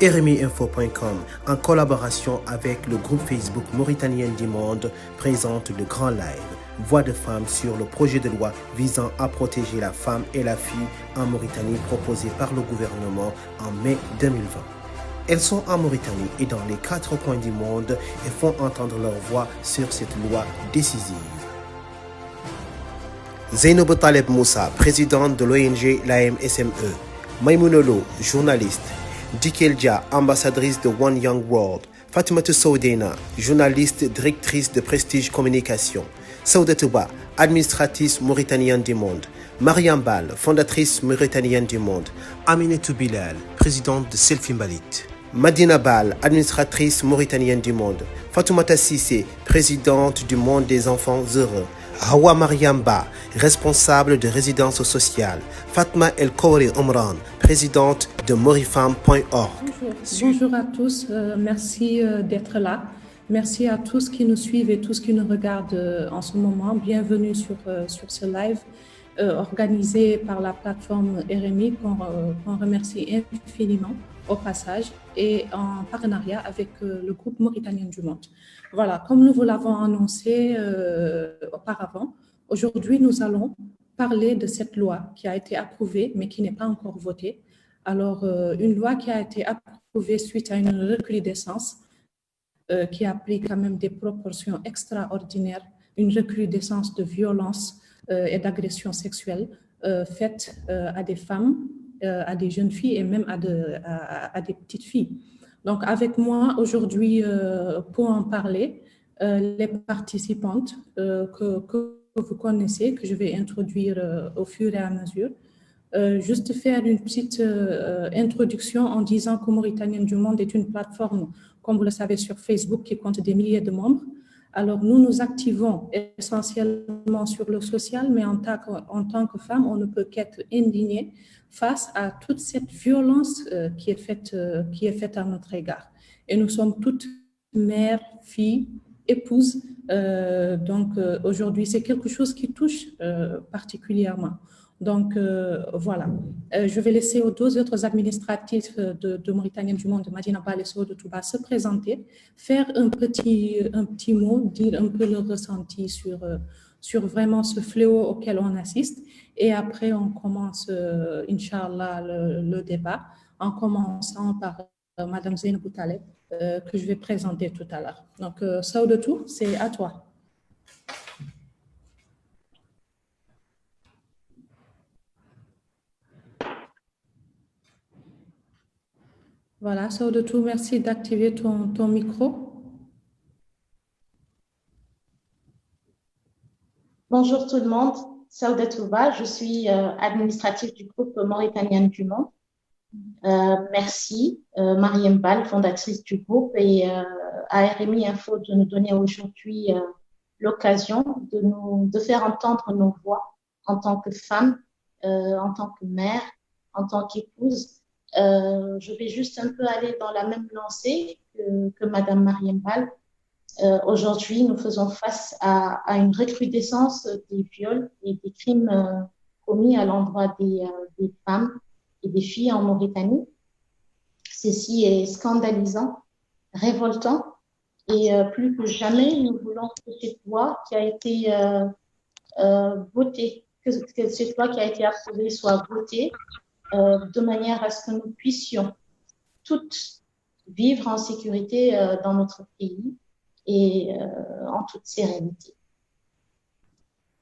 RMIinfo.com, en collaboration avec le groupe Facebook Mauritanien du Monde, présente le Grand Live, Voix de femmes sur le projet de loi visant à protéger la femme et la fille en Mauritanie proposé par le gouvernement en mai 2020. Elles sont en Mauritanie et dans les 4 coins du monde et font entendre leur voix sur cette loi décisive. Zainabou Taleb Moussa, présidente de l'ONG l'AMSME, Maïmounolo, journaliste, Dikeldia, ambassadrice de One Young World, Fatoumata Soudena, journaliste, directrice de Prestige Communication, Saoudatouba, administratrice mauritanienne du Monde, Mariam Bal, fondatrice mauritanienne du Monde, Aminetou Bilal, présidente de Selfie Mbalit, Madina Bal, administratrice mauritanienne du Monde, Fatoumata Sissé, présidente du Monde des enfants heureux, Hawa Mariamba, responsable de résidence sociale, Fatma El Kouri Omran, présidente de morifam.org. Bonjour à tous, merci d'être là. Merci à tous qui nous suivent et tous qui nous regardent en ce moment. Bienvenue sur ce live organisé par la plateforme RMI qu'on remercie infiniment au passage et en partenariat avec le groupe Mauritanien du Monde. Voilà, comme nous vous l'avons annoncé auparavant, aujourd'hui nous allons parler de cette loi qui a été approuvée mais qui n'est pas encore votée. Alors, une loi qui a été approuvée suite à une recrudescence qui a pris quand même des proportions extraordinaires, une recrudescence de violence et d'agressions sexuelles faites à des femmes, à des jeunes filles et même à des petites filles. Donc, avec moi aujourd'hui pour en parler, les participantes que vous connaissez, que je vais introduire au fur et à mesure. Juste faire une petite introduction en disant que Mauritanienne du Monde est une plateforme, comme vous le savez, sur Facebook qui compte des milliers de membres. Alors, nous nous activons essentiellement sur le social, mais en tant que femme, on ne peut qu'être indigné face à toute cette violence qui est faite à notre égard. Et nous sommes toutes mères, filles, épouses. Donc, aujourd'hui, c'est quelque chose qui touche particulièrement. Donc, voilà. Je vais laisser aux deux autres administratifs de Mauritanienne du Monde, Madina Bal et Saoudatouba, se présenter, faire un petit mot, dire un peu leur ressenti sur vraiment ce fléau auquel on assiste. Et après, on commence, Inch'Allah, le débat, en commençant par Madame Zainabou Taleb, que je vais présenter tout à l'heure. Donc, Saoudatou, c'est à toi. Voilà, Saoudatou, merci d'activer ton micro. Bonjour tout le monde, Saoudatouba, je suis administrative du groupe Mauritanien du Monde. Merci Mariam Bal, fondatrice du groupe, et à RMI Info de nous donner aujourd'hui l'occasion de faire entendre nos voix en tant que femme, en tant que mère, en tant qu'épouse. Je vais juste un peu aller dans la même lancée que Madame Mariam Bal. Aujourd'hui, nous faisons face à une recrudescence des viols et des crimes commis à l'endroit des femmes et des filles en Mauritanie. Ceci est scandalisant, révoltant, et plus que jamais, nous voulons que cette loi qui a été votée, que cette loi qui a été approuvée soit votée de manière à ce que nous puissions toutes vivre en sécurité dans notre pays et en toute sérénité.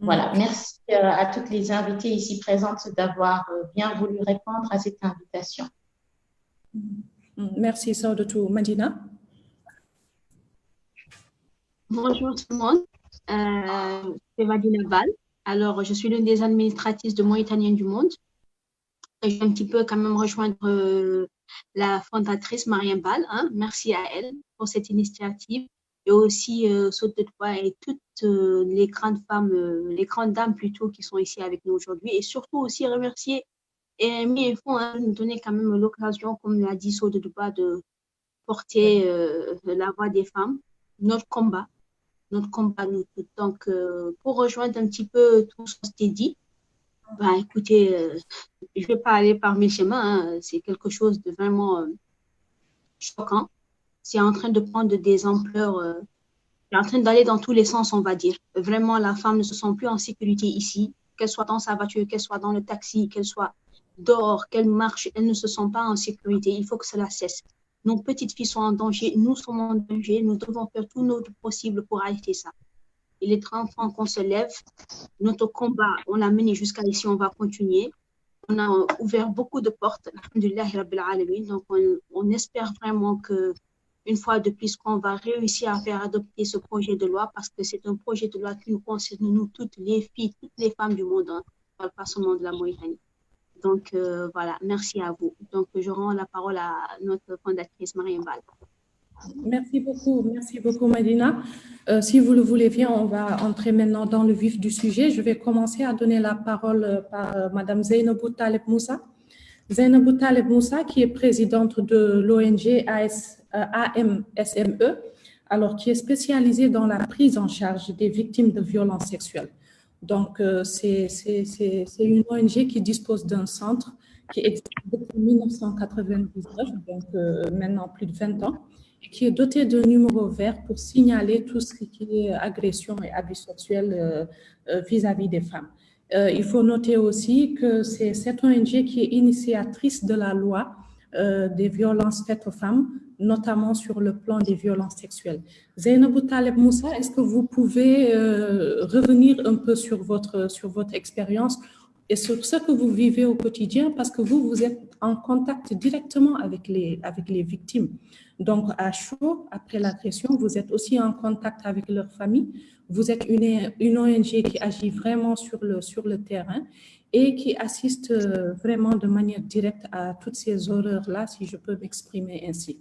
Voilà, merci à toutes les invitées ici présentes d'avoir bien voulu répondre à cette invitation. Merci Saoudatou. Madina. Bonjour tout le monde, c'est Madina Bal. Alors, je suis l'une des administratrices de Mauritanienne du Monde. Et je vais un petit peu quand même rejoindre la fondatrice Mariam Bal. Merci à elle pour cette initiative. Et aussi Saoudatouba et toutes les grandes femmes, les grandes dames plutôt qui sont ici avec nous aujourd'hui. Et surtout aussi remercier RMI Info de nous donner quand même l'occasion, comme l'a dit Saoudatouba, de porter la voix des femmes, notre combat nous toutes. Donc, pour rejoindre un petit peu tout ce qui s'est dit, écoutez, je ne vais pas aller par mes chemins, c'est quelque chose de vraiment choquant. C'est en train de prendre des ampleurs, c'est en train d'aller dans tous les sens, on va dire. Vraiment, la femme ne se sent plus en sécurité ici, qu'elle soit dans sa voiture, qu'elle soit dans le taxi, qu'elle soit dehors, qu'elle marche, elle ne se sent pas en sécurité. Il faut que cela cesse. Nos petites filles sont en danger, nous sommes en danger, nous devons faire tout notre possible pour arrêter ça. Il est temps qu'on se lève. Notre combat, on l'a mené jusqu'à ici, on va continuer. On a ouvert beaucoup de portes, alhamdoulillahi rabbil alamin. Donc, on espère vraiment que une fois de plus qu'on va réussir à faire adopter ce projet de loi parce que c'est un projet de loi qui nous concerne, nous, toutes les filles, toutes les femmes du monde, hein, pas seulement de la Mauritanie. Donc, voilà, merci à vous. Donc, je rends la parole à notre fondatrice, Mariam Bal. Merci beaucoup, Medina. Si vous le voulez bien, on va entrer maintenant dans le vif du sujet. Je vais commencer à donner la parole à Madame Zainabou Taleb Moussa. Zainabou Taleb Moussa, qui est présidente de l'ONG AMSME, alors qui est spécialisée dans la prise en charge des victimes de violences sexuelles. Donc, c'est une ONG qui dispose d'un centre qui existe depuis 1999, donc maintenant plus de 20 ans, et qui est doté d'un numéro vert pour signaler tout ce qui est agression et abus sexuels vis-à-vis des femmes. Il faut noter aussi que c'est cette ONG qui est initiatrice de la loi des violences faites aux femmes, notamment sur le plan des violences sexuelles. Zainabou Taleb Moussa, est-ce que vous pouvez revenir un peu sur votre expérience et sur ce que vous vivez au quotidien, parce que vous êtes en contact directement avec les victimes. Donc, à chaud, après l'agression, vous êtes aussi en contact avec leur famille. Vous êtes une ONG qui agit vraiment sur le terrain et qui assiste vraiment de manière directe à toutes ces horreurs-là, si je peux m'exprimer ainsi.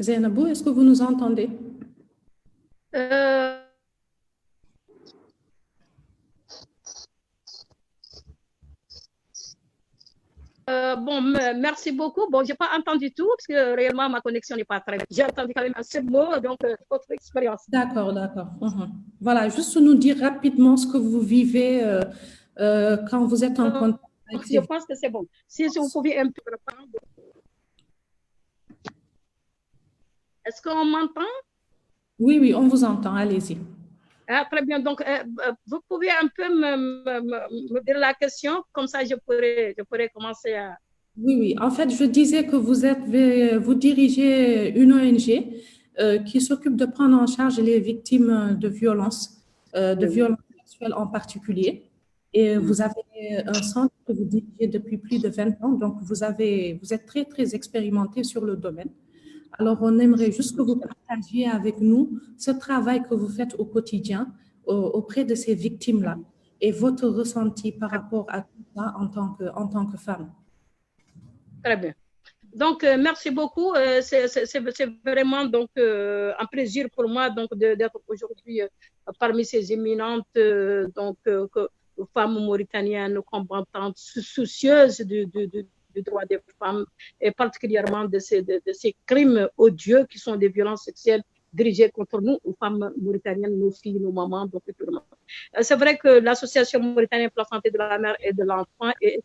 Zainabou, est-ce que vous nous entendez? Bon, merci beaucoup. Bon, je n'ai pas entendu tout parce que réellement ma connexion n'est pas très bien. J'ai entendu quand même un seul mot, donc votre expérience. D'accord. Voilà, juste nous dire rapidement ce que vous vivez quand vous êtes en contact avec Je pense que c'est bon. Si vous pouviez un peu reprendre. Est-ce qu'on m'entend? Oui, on vous entend. Allez-y. Ah, très bien. Donc, vous pouvez un peu me dire la question, comme ça je pourrais commencer à... Oui. En fait, je disais que vous dirigez une ONG qui s'occupe de prendre en charge les victimes de violences sexuelles en particulier. Et vous avez un centre que vous dirigez depuis plus de 20 ans, donc vous êtes très, très expérimenté sur le domaine. Alors, on aimerait juste que vous partagiez avec nous ce travail que vous faites au quotidien auprès de ces victimes-là et votre ressenti par rapport à tout ça en tant que femme. Très bien. Donc, merci beaucoup. C'est vraiment donc, un plaisir pour moi d'être aujourd'hui parmi ces éminentes femmes mauritaniennes combattantes soucieuses du droit des femmes et particulièrement de ces crimes odieux qui sont des violences sexuelles dirigées contre nous, aux femmes mauritaniennes, nos filles, nos mamans, donc tout le monde. C'est vrai que l'association mauritanienne pour la santé de la mère et de l'enfant est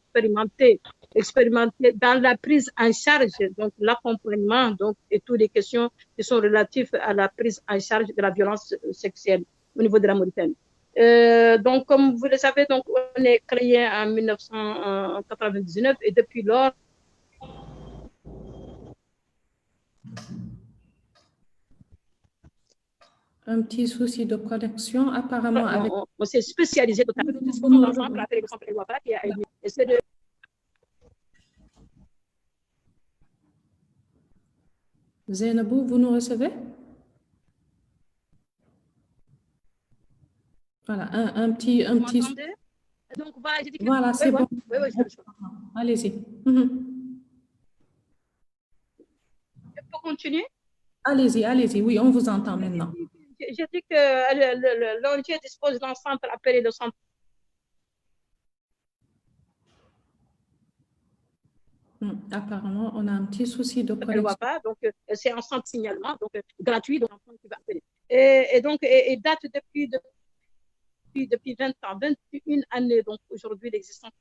expérimentée dans la prise en charge, donc l'accompagnement, donc et toutes les questions qui sont relatives à la prise en charge de la violence sexuelle au niveau de la Mauritanie. Donc, comme vous le savez, donc, on est créé en 1999 et depuis lors, un petit souci de connexion, apparemment. On s'est spécialisé totalement ensemble avec le WAPA qui a essayé de... Zainabou, vous nous recevez? Voilà, un petit... Donc, voilà, j'ai dit que... Voilà, c'est bon. Oui, allez-y. Je peux continuer? Allez-y, oui, on vous entend maintenant. J'ai dit que l'ONG dispose d'un centre appelé le centre. Apparemment, on a un petit souci de connexion. Donc, c'est un centre de signalement, donc gratuit, donc l'enfant qui va appeler. Et donc, il date depuis 20 ans, 21 années, donc aujourd'hui, l'existence.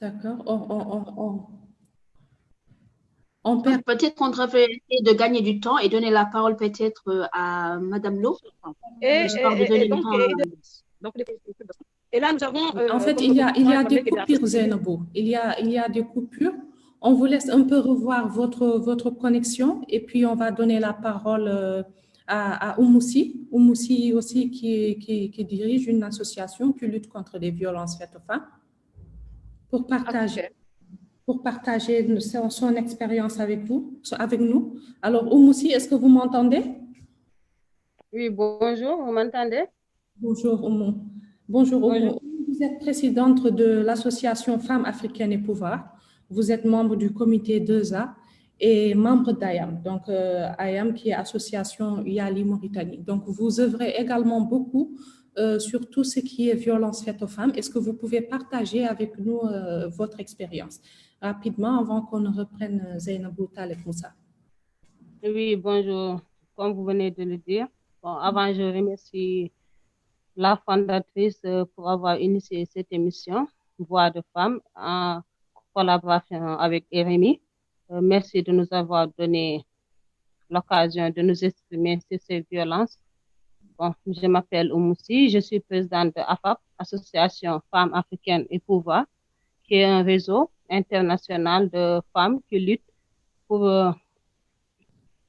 D'accord. On perd. Peut-être qu'on devrait essayer de gagner du temps et donner la parole peut-être à Madame Lo. Et, Je parle, et, désolée, et donc, et là, nous avons. En fait, comme il y a document des informé que coupures, Zainabou. Il y a des coupures. On vous laisse un peu revoir votre connexion et puis on va donner la parole à Oumoussi. Oumoussi aussi qui dirige une association qui lutte contre les violences faites aux femmes pour partager son expérience avec nous. Alors, Oumoussi, est-ce que vous m'entendez? Oui, bonjour, vous m'entendez? Bonjour, Oumou. Bonjour, Oumou. Vous êtes présidente de l'association Femmes africaines et Pouvoir. Vous êtes membre du comité 2A et membre d'AYAM, donc AYAM qui est Association Yali Mauritanie. Donc, vous œuvrez également beaucoup sur tout ce qui est violence faite aux femmes. Est-ce que vous pouvez partager avec nous votre expérience rapidement avant qu'on ne reprenne Zainabou Taleb Moussa? Oui, bonjour. Comme vous venez de le dire, bon, avant, je remercie la fondatrice pour avoir initié cette émission, Voix de femmes, en collaboration avec RMI. Merci de nous avoir donné l'occasion de nous exprimer sur ces violences. Bon, je m'appelle Oumoussi, je suis présidente de AFAP, Association Femmes africaines et Pouvoir, qui est un réseau international de femmes qui luttent pour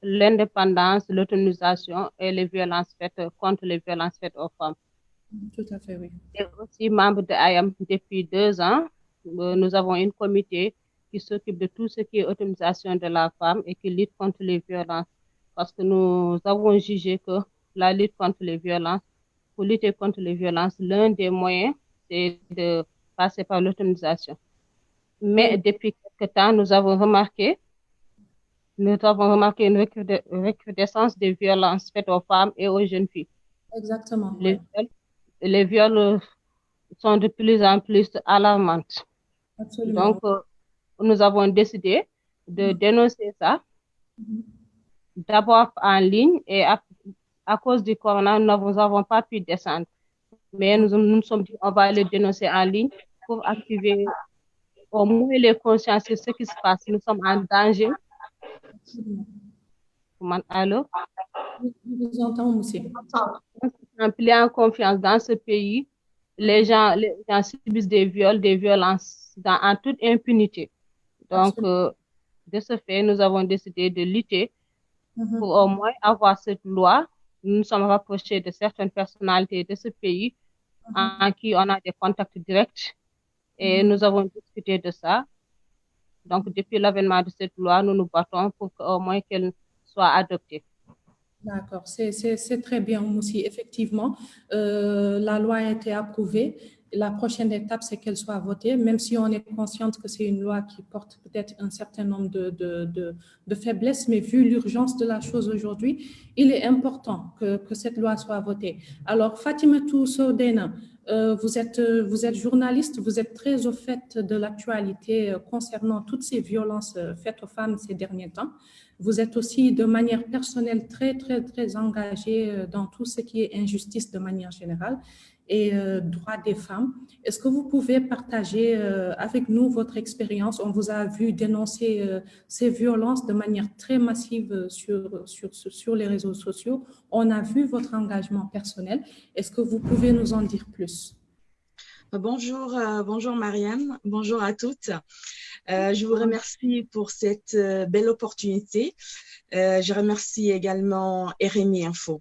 l'indépendance, l'autonomisation et les violences faites contre les violences faites aux femmes. Tout à fait, oui. Et aussi membre de AYAM depuis 2 ans. Nous avons un comité qui s'occupe de tout ce qui est autonomisation de la femme et qui lutte contre les violences. Parce que nous avons jugé que la lutte contre les violences, pour lutter contre les violences, l'un des moyens, c'est de passer par l'autonomisation. Mais depuis quelque temps, nous avons remarqué une recrudescence des violences faites aux femmes et aux jeunes filles. Exactement. Les viols sont de plus en plus alarmantes. Absolument. Donc, nous avons décidé de dénoncer ça, d'abord en ligne, et à cause du corona, nous n'avons pas pu descendre. Mais nous sommes dit on va le dénoncer en ligne pour activer au moins les consciences sur ce qui se passe. Nous sommes en danger. Allô? Je vous entends aussi. Remplir en confiance dans ce pays, les gens subissent des viols, des violences en toute impunité. Donc, de ce fait, nous avons décidé de lutter pour au moins avoir cette loi. Nous nous sommes rapprochés de certaines personnalités de ce pays en qui on a des contacts directs et nous avons discuté de ça. Donc, depuis l'avènement de cette loi, nous nous battons pour au moins qu'elle soit adoptée. D'accord, c'est très bien, Moussi. Effectivement, la loi a été approuvée. La prochaine étape, c'est qu'elle soit votée, même si on est consciente que c'est une loi qui porte peut-être un certain nombre de faiblesses, mais vu l'urgence de la chose aujourd'hui, il est important que cette loi soit votée. Alors, Fatimatou Soudena, vous êtes journaliste, vous êtes très au fait de l'actualité concernant toutes ces violences faites aux femmes ces derniers temps. Vous êtes aussi de manière personnelle très, très, très engagé dans tout ce qui est injustice de manière générale et droits des femmes. Est-ce que vous pouvez partager avec nous votre expérience? On vous a vu dénoncer ces violences de manière très massive sur les réseaux sociaux. On a vu votre engagement personnel. Est-ce que vous pouvez nous en dire plus? Bonjour Mariam, bonjour à toutes. Je vous remercie pour cette belle opportunité. Je remercie également RMI Info.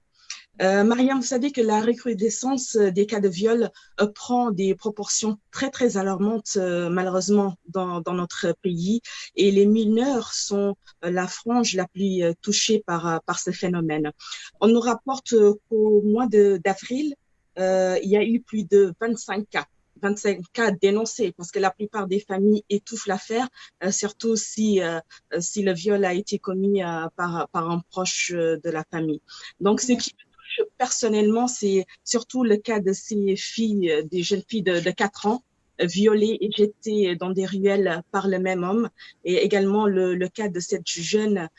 Mariam, vous savez que la recrudescence des cas de viol prend des proportions très, très alarmantes, malheureusement, dans notre pays. Et les mineurs sont la frange la plus touchée par ce phénomène. On nous rapporte qu'au mois d'avril, il y a eu plus de 25 cas dénoncés, parce que la plupart des familles étouffent l'affaire, surtout si le viol a été commis par un proche de la famille. Donc, ce qui me touche personnellement, c'est surtout le cas de ces filles, des jeunes filles de 4 ans, violée et jetée dans des ruelles par le même homme. Et également le cas de cette jeune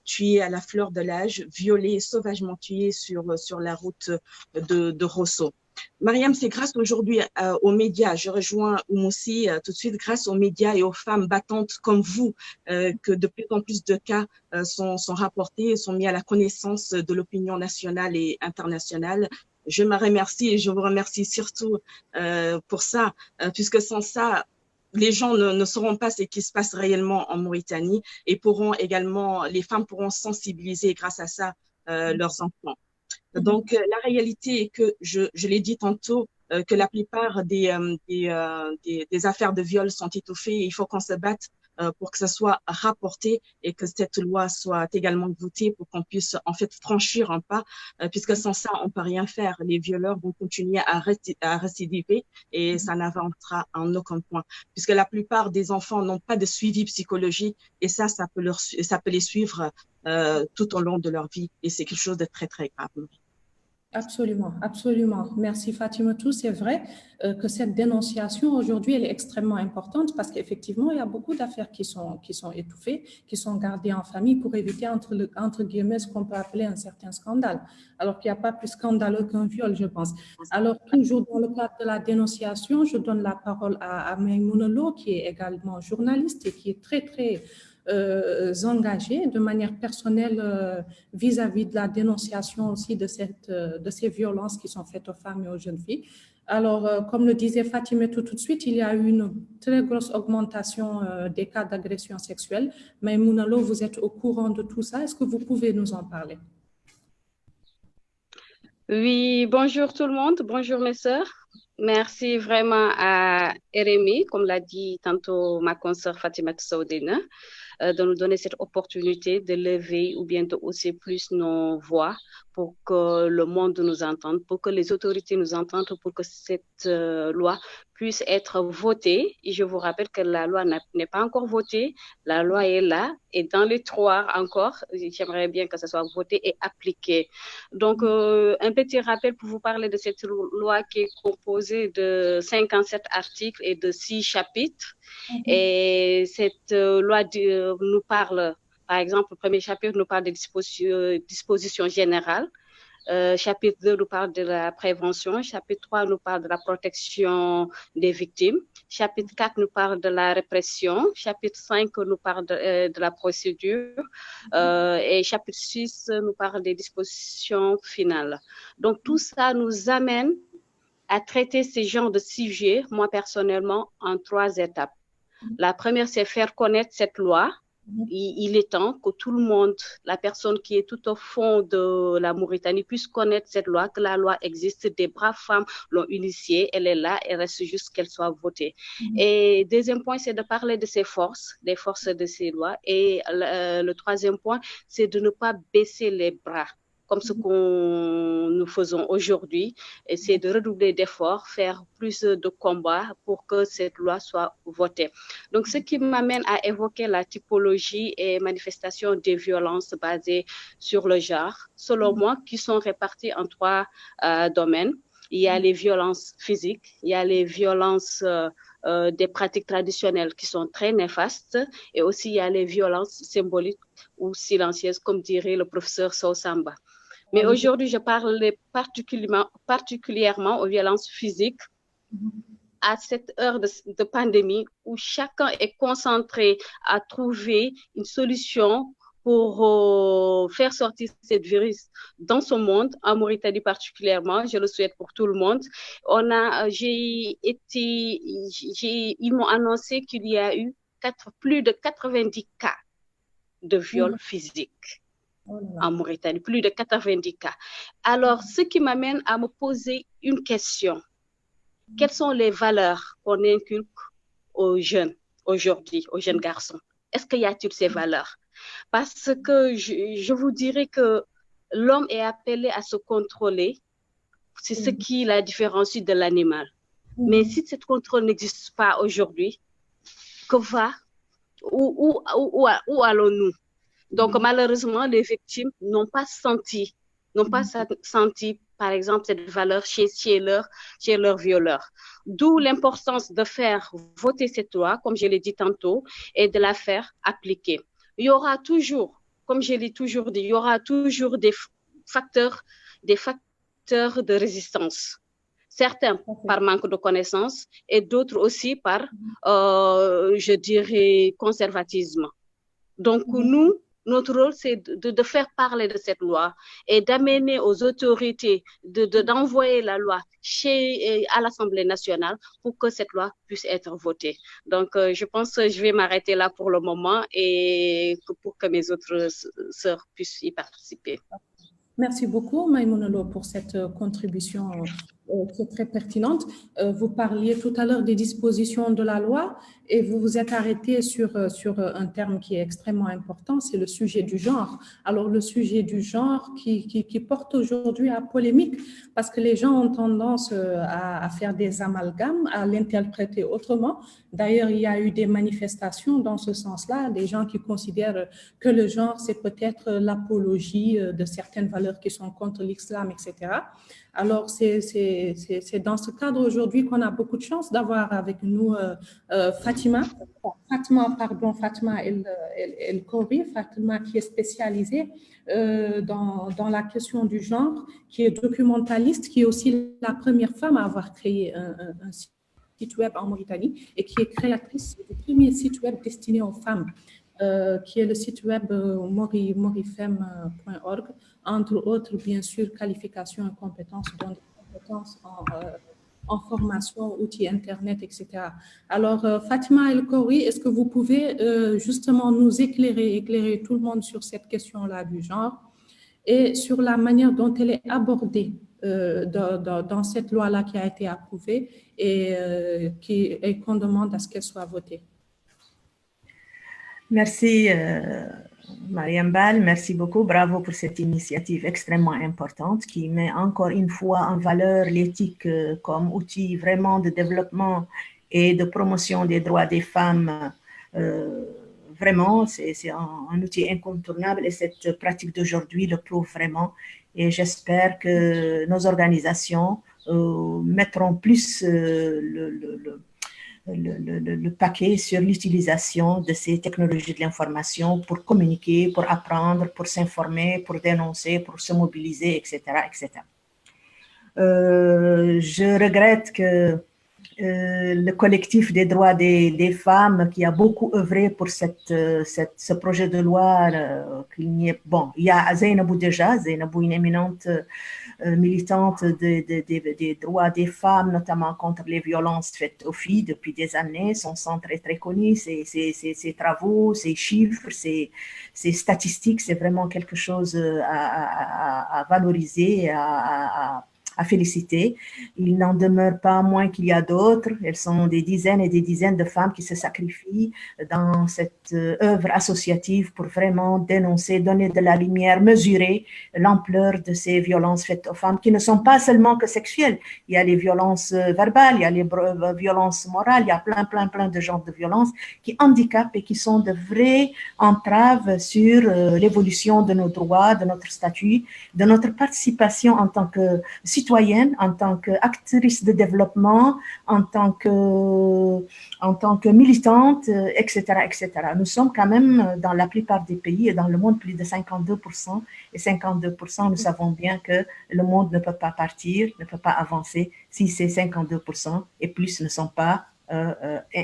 tuée à la fleur de l'âge, violée et sauvagement tuée sur la route de Rosso. Mariam, c'est grâce aujourd'hui aux médias, je rejoins Oumoussi tout de suite, grâce aux médias et aux femmes battantes comme vous, que de plus en plus de cas sont rapportés et sont mis à la connaissance de l'opinion nationale et internationale. Je me remercie et je vous remercie surtout pour ça, puisque sans ça, les gens ne sauront pas ce qui se passe réellement en Mauritanie et les femmes pourront sensibiliser grâce à ça leurs enfants. Donc, la réalité est que, je l'ai dit tantôt, que la plupart des affaires de viol sont étouffées et il faut qu'on se batte pour que ça soit rapporté et que cette loi soit également votée pour qu'on puisse en fait franchir un pas, puisque sans ça, on peut rien faire. Les violeurs vont continuer à récidiver et ça n'avancera en aucun point, puisque la plupart des enfants n'ont pas de suivi psychologique et ça peut les suivre tout au long de leur vie et c'est quelque chose de très, très grave. Absolument, absolument. Merci Fatimatou. C'est vrai que cette dénonciation aujourd'hui, elle est extrêmement importante parce qu'effectivement, il y a beaucoup d'affaires qui sont étouffées, qui sont gardées en famille pour éviter, entre guillemets, ce qu'on peut appeler un certain scandale, alors qu'il n'y a pas plus scandaleux qu'un viol, je pense. Alors, toujours dans le cadre de la dénonciation, je donne la parole à Maïmouna Lo, qui est également journaliste et qui est très, très engagés de manière personnelle vis-à-vis de la dénonciation aussi de ces violences qui sont faites aux femmes et aux jeunes filles. Alors, comme le disait Fatima tout de suite, il y a eu une très grosse augmentation des cas d'agression sexuelle. Mais Mounalo, vous êtes au courant de tout ça. Est-ce que vous pouvez nous en parler? Oui, bonjour tout le monde, bonjour mes sœurs. Merci vraiment à RMI, comme l'a dit tantôt ma consoeur Fatima Soudena, de nous donner cette opportunité de lever ou bien de hausser plus nos voix pour que le monde nous entende, pour que les autorités nous entendent, pour que cette loi puisse être votée. Et je vous rappelle que la loi n'est pas encore votée, la loi est là et dans les tiroirs encore. J'aimerais bien que ça soit voté et appliqué. Donc, un petit rappel pour vous parler de cette loi qui est composée de 57 articles et de 6 chapitres. Et cette loi nous parle, par exemple, le premier chapitre nous parle des dispositions générales. Chapitre 2 nous parle de la prévention. Chapitre 3 nous parle de la protection des victimes. Chapitre 4 nous parle de la répression. Chapitre 5 nous parle de la procédure. Et chapitre 6 nous parle des dispositions finales. Donc, tout ça nous amène à traiter ces genres de sujets, moi personnellement, en 3 étapes. La première, c'est faire connaître cette loi. Il est temps que tout le monde, la personne qui est tout au fond de la Mauritanie, puisse connaître cette loi, que la loi existe, des braves femmes l'ont initiée, elle est là, il reste juste qu'elle soit votée. Et deuxième point, c'est de parler de ses forces, des forces de ces lois. Et le troisième point, c'est de ne pas baisser les bras, comme ce que nous faisons aujourd'hui, c'est de redoubler d'efforts, faire plus de combats pour que cette loi soit votée. Donc, ce qui m'amène à évoquer la typologie et manifestation des violences basées sur le genre, selon moi, qui sont réparties en 3 domaines. Il y a les violences physiques, il y a les violences des pratiques traditionnelles qui sont très néfastes, et aussi il y a les violences symboliques ou silencieuses, comme dirait le professeur Sosamba. Mais aujourd'hui, je parle particulièrement aux violences physiques à cette heure de pandémie où chacun est concentré à trouver une solution pour faire sortir ce virus dans ce monde, en Mauritanie particulièrement. Je le souhaite pour tout le monde. Ils m'ont annoncé qu'il y a eu plus de 90 cas de viol physique. En Mauritanie, plus de 90 cas. Alors, ce qui m'amène à me poser une question. Quelles sont les valeurs qu'on inculque aux jeunes aujourd'hui, aux jeunes garçons? Est-ce qu'il y a-t-il ces valeurs? Parce que je vous dirais que l'homme est appelé à se contrôler. C'est ce qui la différencie de l'animal. Mais si ce contrôle n'existe pas aujourd'hui, où allons-nous? Donc, malheureusement, les victimes n'ont pas senti par exemple, cette valeur chez leurs violeurs. D'où l'importance de faire voter cette loi, comme je l'ai dit tantôt, et de la faire appliquer. Il y aura toujours, comme je l'ai toujours dit, il y aura toujours facteurs, des facteurs de résistance. Certains par manque de connaissances et d'autres aussi par, je dirais, conservatisme. Donc, nous, notre rôle, c'est de faire parler de cette loi et d'amener aux autorités d'envoyer la loi à l'Assemblée nationale pour que cette loi puisse être votée. Donc, je pense que je vais m'arrêter là pour le moment et pour que mes autres sœurs puissent y participer. Merci beaucoup, Maïmouna Lo, pour cette contribution qui est très pertinente. Vous parliez tout à l'heure des dispositions de la loi et vous vous êtes arrêté sur un terme qui est extrêmement important, c'est le sujet du genre. Alors, le sujet du genre qui porte aujourd'hui à polémique parce que les gens ont tendance à faire des amalgames, à l'interpréter autrement. D'ailleurs, il y a eu des manifestations dans ce sens-là, des gens qui considèrent que le genre, c'est peut-être l'apologie de certaines valeurs qui sont contre l'islam, etc. Alors, c'est dans ce cadre aujourd'hui qu'on a beaucoup de chance d'avoir avec nous Fatima El Khoury, Fatima qui est spécialisée dans la question du genre, qui est documentaliste, qui est aussi la première femme à avoir créé un site web en Mauritanie et qui est créatrice du premier site web destiné aux femmes. Qui est le site web morifem.org, entre autres, bien sûr, qualifications et compétences, dont des compétences en formation, outils Internet, etc. Alors, Fatima El Khoury, est-ce que vous pouvez justement nous éclairer tout le monde sur cette question-là du genre et sur la manière dont elle est abordée dans cette loi-là qui a été approuvée et qu'on demande à ce qu'elle soit votée? Merci, Mariam Bal, merci beaucoup, bravo pour cette initiative extrêmement importante qui met encore une fois en valeur l'éthique comme outil vraiment de développement et de promotion des droits des femmes. Vraiment, c'est un outil incontournable et cette pratique d'aujourd'hui le prouve vraiment. Et j'espère que nos organisations mettront plus le paquet sur l'utilisation de ces technologies de l'information pour communiquer, pour apprendre, pour s'informer, pour dénoncer, pour se mobiliser, etc., etc. Je regrette que le collectif des droits des femmes qui a beaucoup œuvré pour ce projet de loi, il y a Zainabou déjà, Zainabou, une éminente militante des droits des femmes, notamment contre les violences faites aux filles depuis des années. Son centre est très connu, ses travaux, ses chiffres, ses statistiques, c'est vraiment quelque chose à valoriser, à féliciter. Il n'en demeure pas moins qu'il y a d'autres. Elles sont des dizaines et des dizaines de femmes qui se sacrifient dans cette œuvre associative pour vraiment dénoncer, donner de la lumière, mesurer l'ampleur de ces violences faites aux femmes qui ne sont pas seulement que sexuelles. Il y a les violences verbales, il y a les violences morales, il y a plein de genres de violences qui handicapent et qui sont de vraies entraves sur l'évolution de nos droits, de notre statut, de notre participation en tant que citoyenne, en tant qu'actrice de développement, en tant que militante, etc., etc. Nous sommes quand même, dans la plupart des pays et dans le monde, plus de 52%. Et 52%, nous savons bien que le monde ne peut pas partir, ne peut pas avancer si ces 52% et plus ne sont pas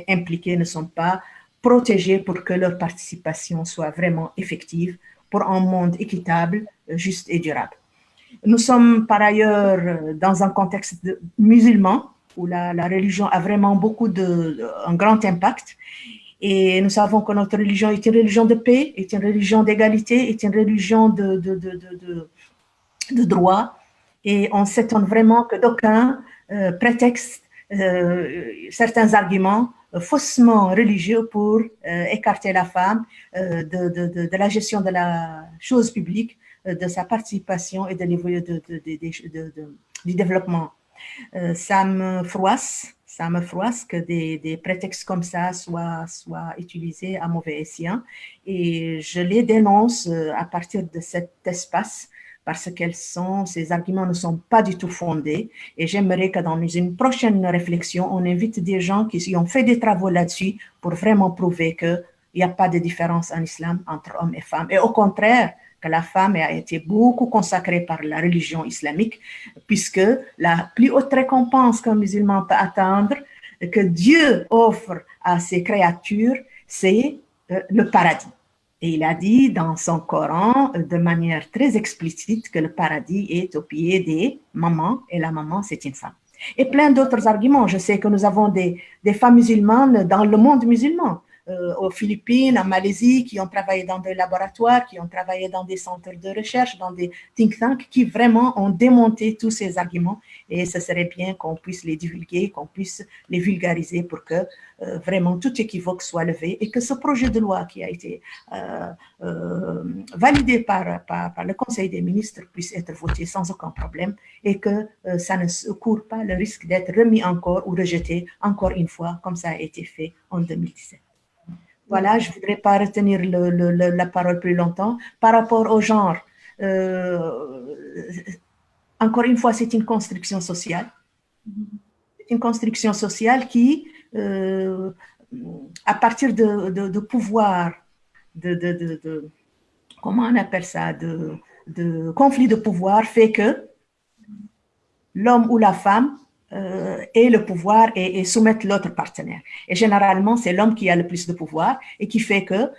impliqués, ne sont pas protégés pour que leur participation soit vraiment effective pour un monde équitable, juste et durable. Nous sommes par ailleurs dans un contexte musulman où la religion a vraiment un grand impact et nous savons que notre religion est une religion de paix, est une religion d'égalité, est une religion de droit et on s'étonne vraiment que d'aucuns prétextent certains arguments faussement religieux pour écarter la femme de la gestion de la chose publique, de sa participation et du développement. Ça me froisse que des prétextes comme ça soient utilisés à mauvais escient et je les dénonce à partir de cet espace parce ces arguments ne sont pas du tout fondés. Et j'aimerais que dans une prochaine réflexion, on invite des gens qui ont fait des travaux là-dessus pour vraiment prouver qu'il n'y a pas de différence en islam entre hommes et femmes. Et au contraire, que la femme a été beaucoup consacrée par la religion islamique, puisque la plus haute récompense qu'un musulman peut atteindre, que Dieu offre à ses créatures, c'est le paradis. Et il a dit dans son Coran, de manière très explicite, que le paradis est au pied des mamans, et la maman, c'est une femme. Et plein d'autres arguments. Je sais que nous avons des femmes musulmanes dans le monde musulman, aux Philippines, en Malaisie, qui ont travaillé dans des laboratoires, qui ont travaillé dans des centres de recherche, dans des think tanks, qui vraiment ont démonté tous ces arguments. Et ce serait bien qu'on puisse les divulguer, qu'on puisse les vulgariser pour que vraiment tout équivoque soit levé et que ce projet de loi qui a été validé par le Conseil des ministres puisse être voté sans aucun problème et que ça ne court pas le risque d'être remis encore ou rejeté encore une fois, comme ça a été fait en 2017. Voilà, je ne voudrais pas retenir la parole plus longtemps. Par rapport au genre, encore une fois, c'est une construction sociale. C'est une construction sociale qui, à partir de pouvoir, comment on appelle ça, de conflit de pouvoir, fait que l'homme ou la femme ait le pouvoir et soumettre l'autre partenaire. Et généralement, c'est l'homme qui a le plus de pouvoir et qui fait que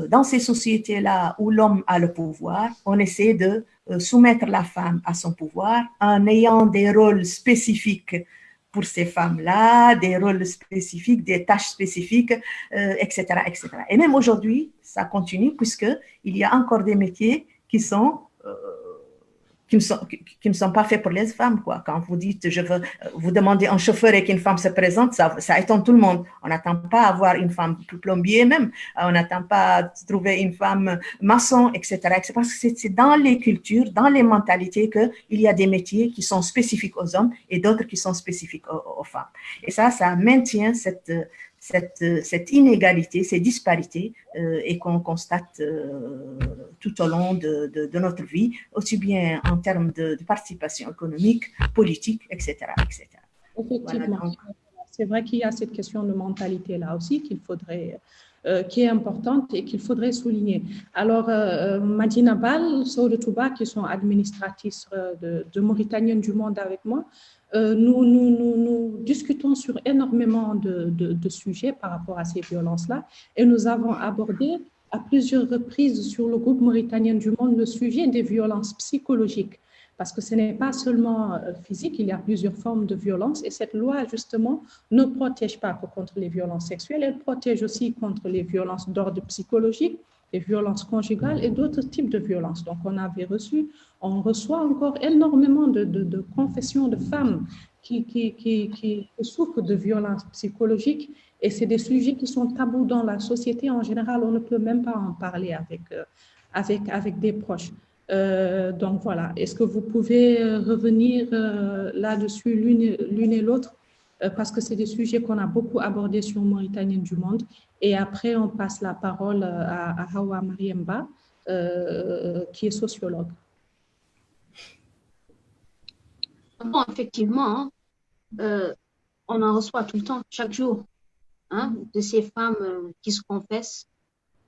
dans ces sociétés-là où l'homme a le pouvoir, on essaie de soumettre la femme à son pouvoir en ayant des rôles spécifiques pour ces femmes-là, des rôles spécifiques, des tâches spécifiques, etc., etc. Et même aujourd'hui, ça continue puisqu'il y a encore des métiers qui ne sont pas faits pour les femmes, quoi. Quand vous dites, je veux vous demander un chauffeur et qu'une femme se présente, ça étonne tout le monde. On n'attend pas à avoir une femme plombier même, on n'attend pas à trouver une femme maçon, etc. Parce que c'est dans les cultures, dans les mentalités qu'il y a des métiers qui sont spécifiques aux hommes et d'autres qui sont spécifiques aux femmes. Et ça maintient cette inégalité, ces disparités et qu'on constate tout au long de notre vie, aussi bien en termes de participation économique, politique, etc. etc. Effectivement, voilà, c'est vrai qu'il y a cette question de mentalité là aussi qui est importante et qu'il faudrait souligner. Alors, Madina Bal, Sow Touba, qui sont administratrices de Mauritaniennes du monde avec moi, nous discutons sur énormément de sujets par rapport à ces violences-là et nous avons abordé à plusieurs reprises sur le groupe Mauritanien du monde le sujet des violences psychologiques parce que ce n'est pas seulement physique, il y a plusieurs formes de violence et cette loi justement ne protège pas que contre les violences sexuelles, elle protège aussi contre les violences d'ordre psychologique, les violences conjugales et d'autres types de violences. Donc, on reçoit encore énormément de confessions de femmes qui souffrent de violences psychologiques et c'est des sujets qui sont tabous dans la société. En général, on ne peut même pas en parler avec des proches. Donc, voilà. Est-ce que vous pouvez revenir là-dessus l'une et l'autre parce que c'est des sujets qu'on a beaucoup abordés sur Mauritanienne du monde. Et après, on passe la parole à Hawa Mariemba, qui est sociologue. Bon, effectivement, on en reçoit tout le temps, chaque jour, de ces femmes qui se confessent,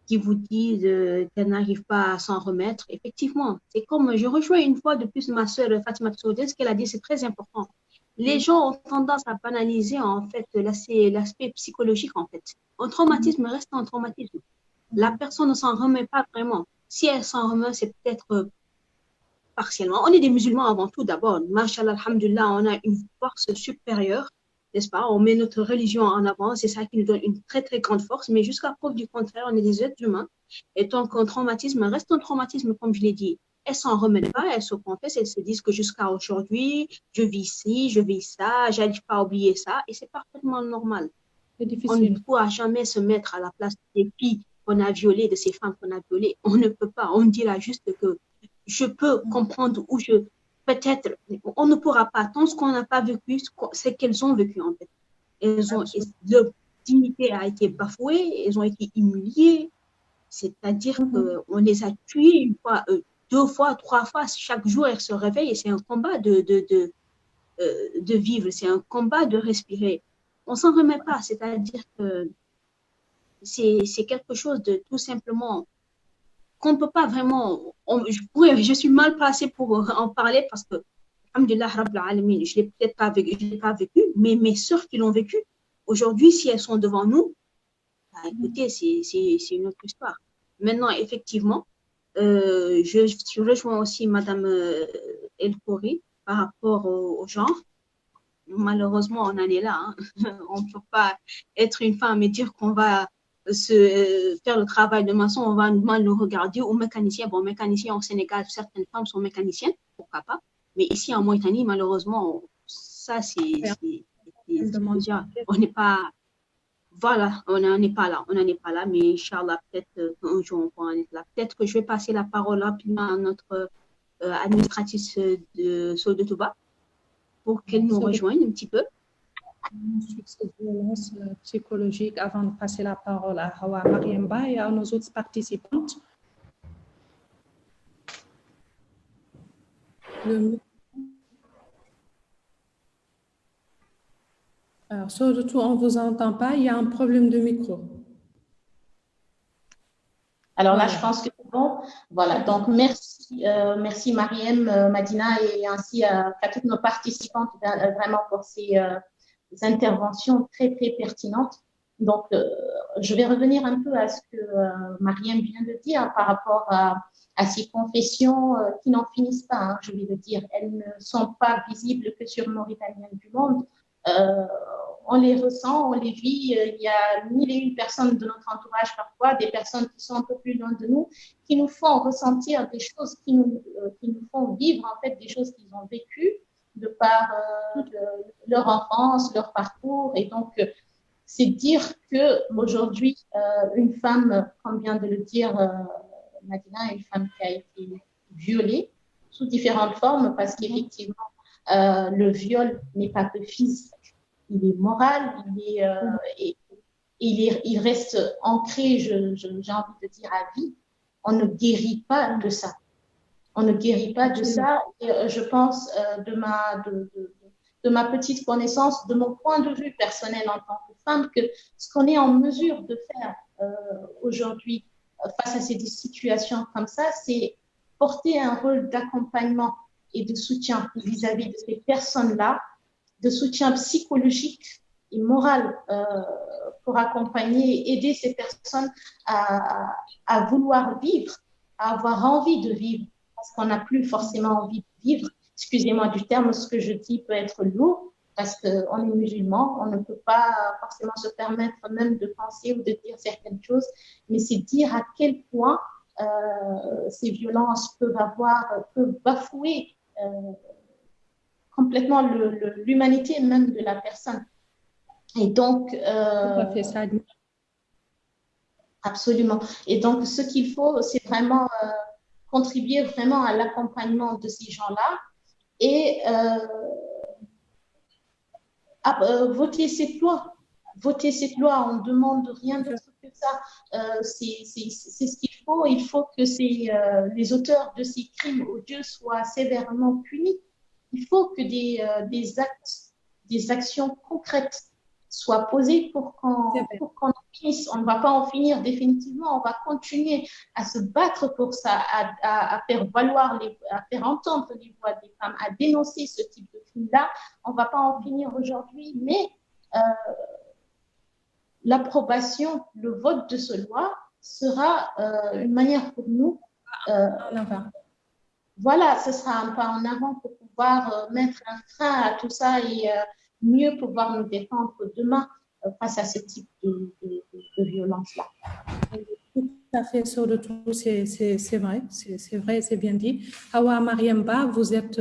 qui vous disent qu'elles n'arrivent pas à s'en remettre. Effectivement, c'est comme, je rejoins une fois de plus ma sœur Fatima Soudé, ce qu'elle a dit, c'est très important. Les gens ont tendance à banaliser en fait l'aspect psychologique en fait. Un traumatisme reste un traumatisme. La personne ne s'en remet pas vraiment. Si elle s'en remet, c'est peut-être partiellement. On est des musulmans avant tout d'abord. Mashallah, alhamdulillah, on a une force supérieure, n'est-ce pas? On met notre religion en avant, c'est ça qui nous donne une très très grande force. Mais jusqu'à preuve du contraire, on est des êtres humains. Et tant qu'un traumatisme reste un traumatisme, comme je l'ai dit. Elles s'en remettent pas, elles se confessent, elles se disent que jusqu'à aujourd'hui, je vis ci, je vis ça, j'arrive pas à oublier ça, et c'est parfaitement normal. C'est difficile. On ne pourra jamais se mettre à la place des filles qu'on a violées, de ces femmes qu'on a violées. On ne peut pas. On dit là juste que je peux comprendre ou peut-être, on ne pourra pas. Tant ce qu'on n'a pas vécu, c'est qu'elles ont vécu en fait. Leur dignité a été bafouée, elles ont été humiliées, c'est-à-dire qu'on les a tuées une fois. 2 fois, 3 fois, chaque jour, elle se réveille et c'est un combat de vivre, c'est un combat de respirer. On s'en remet pas, c'est-à-dire que c'est quelque chose de tout simplement qu'on ne peut pas vraiment. Je suis mal placée pour en parler parce que, alhamdulillah, Rabbil Alamin, je ne l'ai peut-être pas vécu, mais mes sœurs qui l'ont vécu, aujourd'hui, si elles sont devant nous, bah, écoutez, c'est une autre histoire. Maintenant, effectivement, je rejoins aussi Madame El Khoury par rapport au genre. Malheureusement, on en est là. Hein. On ne peut pas être une femme et dire qu'on va faire le travail de maçon, on va mal nous regarder, ou mécanicien. Bon, mécanicien au Sénégal, certaines femmes sont mécaniciennes, pourquoi pas. Mais ici en Mauritanie, malheureusement, ça, on n'est pas. Voilà, on n'en est pas là. On n'en est pas là, mais Inch'Allah, peut-être qu'un jour, on pourra en être là. Peut-être que je vais passer la parole rapidement à notre administratrice de Sodo Touba pour qu'elle nous rejoigne un petit peu. Sur cette violence psychologique avant de passer la parole à Hawa Mariamba et à nos autres participantes. Alors, surtout, on ne vous entend pas, il y a un problème de micro. Alors là, je pense que c'est bon. Voilà, donc merci Mariem, Madina et ainsi à toutes nos participantes vraiment pour ces interventions très, très pertinentes. Donc, je vais revenir un peu à ce que Mariem vient de dire par rapport à ces confessions qui n'en finissent pas, hein, je vais le dire. Elles ne sont pas visibles que sur Mauritaniennes du monde. On les ressent, on les vit. Il y a 1001 personnes de notre entourage parfois, des personnes qui sont un peu plus loin de nous, qui nous font ressentir des choses, qui nous font vivre en fait des choses qu'ils ont vécues de par leur enfance, leur parcours. Et donc, c'est dire qu'aujourd'hui, une femme, comme vient de le dire Madina, une femme qui a été violée sous différentes formes, parce qu'effectivement, le viol n'est pas que physique, il est moral, il reste ancré, j'ai envie de dire, à vie. On ne guérit pas de ça. On ne guérit pas de ça. Et je pense, de ma petite connaissance, de mon point de vue personnel en tant que femme, que ce qu'on est en mesure de faire aujourd'hui face à ces situations comme ça, c'est porter un rôle d'accompagnement et de soutien vis-à-vis de ces personnes-là, de soutien psychologique et moral pour accompagner et aider ces personnes à vouloir vivre, à avoir envie de vivre, parce qu'on n'a plus forcément envie de vivre. Excusez-moi du terme, ce que je dis peut être lourd, parce qu'on est musulman, on ne peut pas forcément se permettre même de penser ou de dire certaines choses, mais c'est dire à quel point ces violences peuvent bafouer complètement l'humanité même de la personne. Et donc, absolument. Et donc, ce qu'il faut, c'est vraiment contribuer vraiment à l'accompagnement de ces gens-là et voter cette loi. Voter cette loi, on ne demande rien d'autre que ça. C'est ce qu'il faut. Il faut que les auteurs de ces crimes odieux soient sévèrement punis. Il faut que des actions concrètes soient posées pour qu'on en finisse. On ne va pas en finir définitivement. On va continuer à se battre pour ça, à faire valoir, à faire entendre les voix des femmes, à dénoncer ce type de crime-là. On ne va pas en finir aujourd'hui, mais l'approbation, le vote de ce loi sera une manière pour nous. Voilà, ce sera un pas en avant pour pouvoir mettre un frein à tout ça et mieux pouvoir nous défendre demain face à ce type de violence-là. Tout à fait, sur le tout, c'est vrai, c'est bien dit. Hawa Mariamba, vous êtes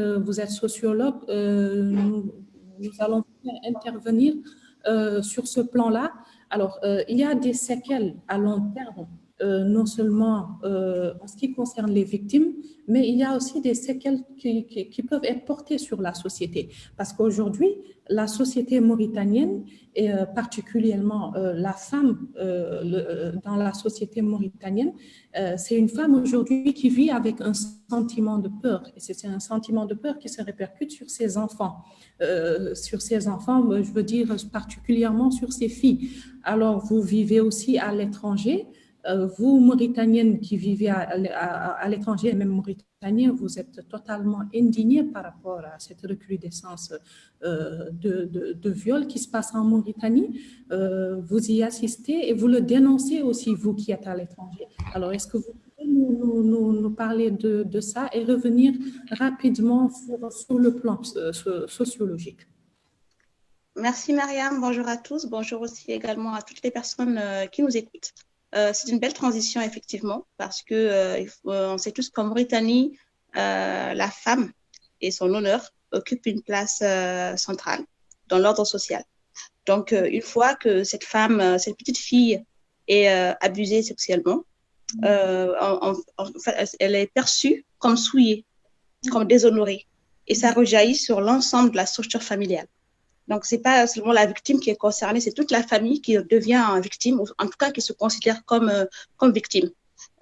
sociologue. Nous allons intervenir sur ce plan-là. Alors, il y a des séquelles à long terme non seulement en ce qui concerne les victimes, mais il y a aussi des séquelles qui peuvent être portées sur la société. Parce qu'aujourd'hui, la société mauritanienne, et particulièrement la femme dans la société mauritanienne, c'est une femme aujourd'hui qui vit avec un sentiment de peur. Et c'est un sentiment de peur qui se répercute sur ses enfants. Je veux dire particulièrement sur ses filles. Alors, vous vivez aussi à l'étranger. Vous, Mauritanienne qui vivez à l'étranger, même Mauritanien, vous êtes totalement indigné par rapport à cette recrudescence de viol qui se passe en Mauritanie. Vous y assistez et vous le dénoncez aussi, vous qui êtes à l'étranger. Alors, est-ce que vous pouvez nous parler de ça et revenir rapidement sur le plan sociologique? Merci Mariam, bonjour à tous, bonjour aussi également à toutes les personnes qui nous écoutent. C'est une belle transition effectivement parce que on sait tous qu'en Mauritanie, la femme et son honneur occupent une place centrale dans l'ordre social. Donc une fois que cette femme, cette petite fille est abusée sexuellement, elle est perçue comme souillée, comme déshonorée et ça rejaillit sur l'ensemble de la structure familiale. Donc, ce n'est pas seulement la victime qui est concernée, c'est toute la famille qui devient victime, ou en tout cas qui se considère comme victime.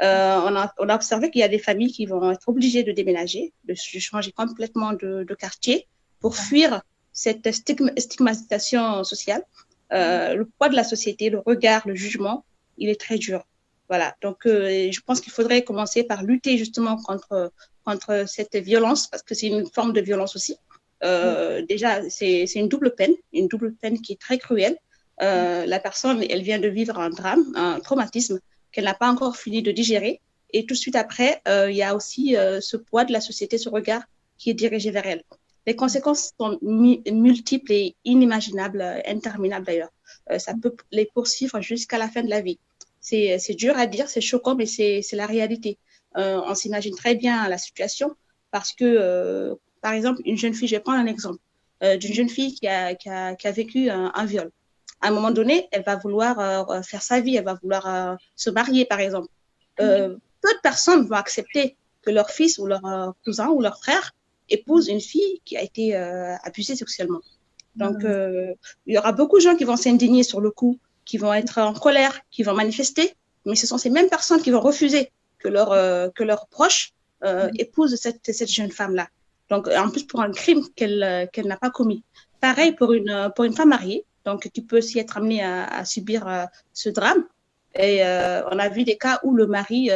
On a observé qu'il y a des familles qui vont être obligées de déménager, de changer complètement de quartier pour fuir cette stigmatisation sociale. Le poids de la société, le regard, le jugement, il est très dur. Voilà, donc je pense qu'il faudrait commencer par lutter justement contre cette violence, parce que c'est une forme de violence aussi. Déjà, c'est une double peine qui est très cruelle. La personne, elle vient de vivre un drame, un traumatisme qu'elle n'a pas encore fini de digérer. Et tout de suite après, il y a aussi ce poids de la société, ce regard qui est dirigé vers elle. Les conséquences sont multiples et inimaginables, interminables d'ailleurs. Ça peut les poursuivre jusqu'à la fin de la vie. C'est dur à dire, c'est choquant, mais c'est la réalité. On s'imagine très bien la situation parce que par exemple, une jeune fille, je vais prendre un exemple d'une jeune fille qui a vécu un viol. À un moment donné, elle va vouloir faire sa vie, elle va vouloir se marier, par exemple. Peu de personnes vont accepter que leur fils ou leur cousin ou leur frère épouse une fille qui a été abusée sexuellement. Donc, il y aura beaucoup de gens qui vont s'indigner sur le coup, qui vont être en colère, qui vont manifester, mais ce sont ces mêmes personnes qui vont refuser que leurs proches épousent cette jeune femme-là. Donc, en plus, pour un crime qu'elle n'a pas commis. Pareil pour une femme mariée, donc qui peut aussi être amenée à subir ce drame. Et on a vu des cas où le mari,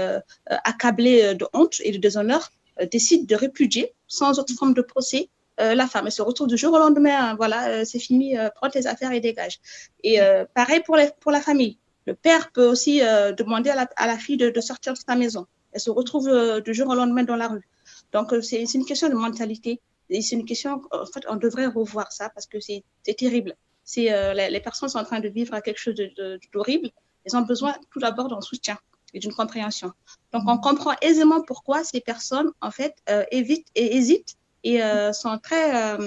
accablé de honte et de déshonneur, décide de répudier sans autre forme de procès la femme. Elle se retrouve du jour au lendemain, voilà, c'est fini, prends tes affaires et dégage. Et pareil pour la famille. Le père peut aussi demander à la fille de sortir de sa maison. Elle se retrouve du jour au lendemain dans la rue. Donc, c'est une question de mentalité. Et c'est une question, en fait, on devrait revoir ça parce que c'est terrible. Les personnes sont en train de vivre quelque chose d'horrible. Elles ont besoin tout d'abord d'un soutien et d'une compréhension. Donc, on comprend aisément pourquoi ces personnes, en fait, hésitent et sont très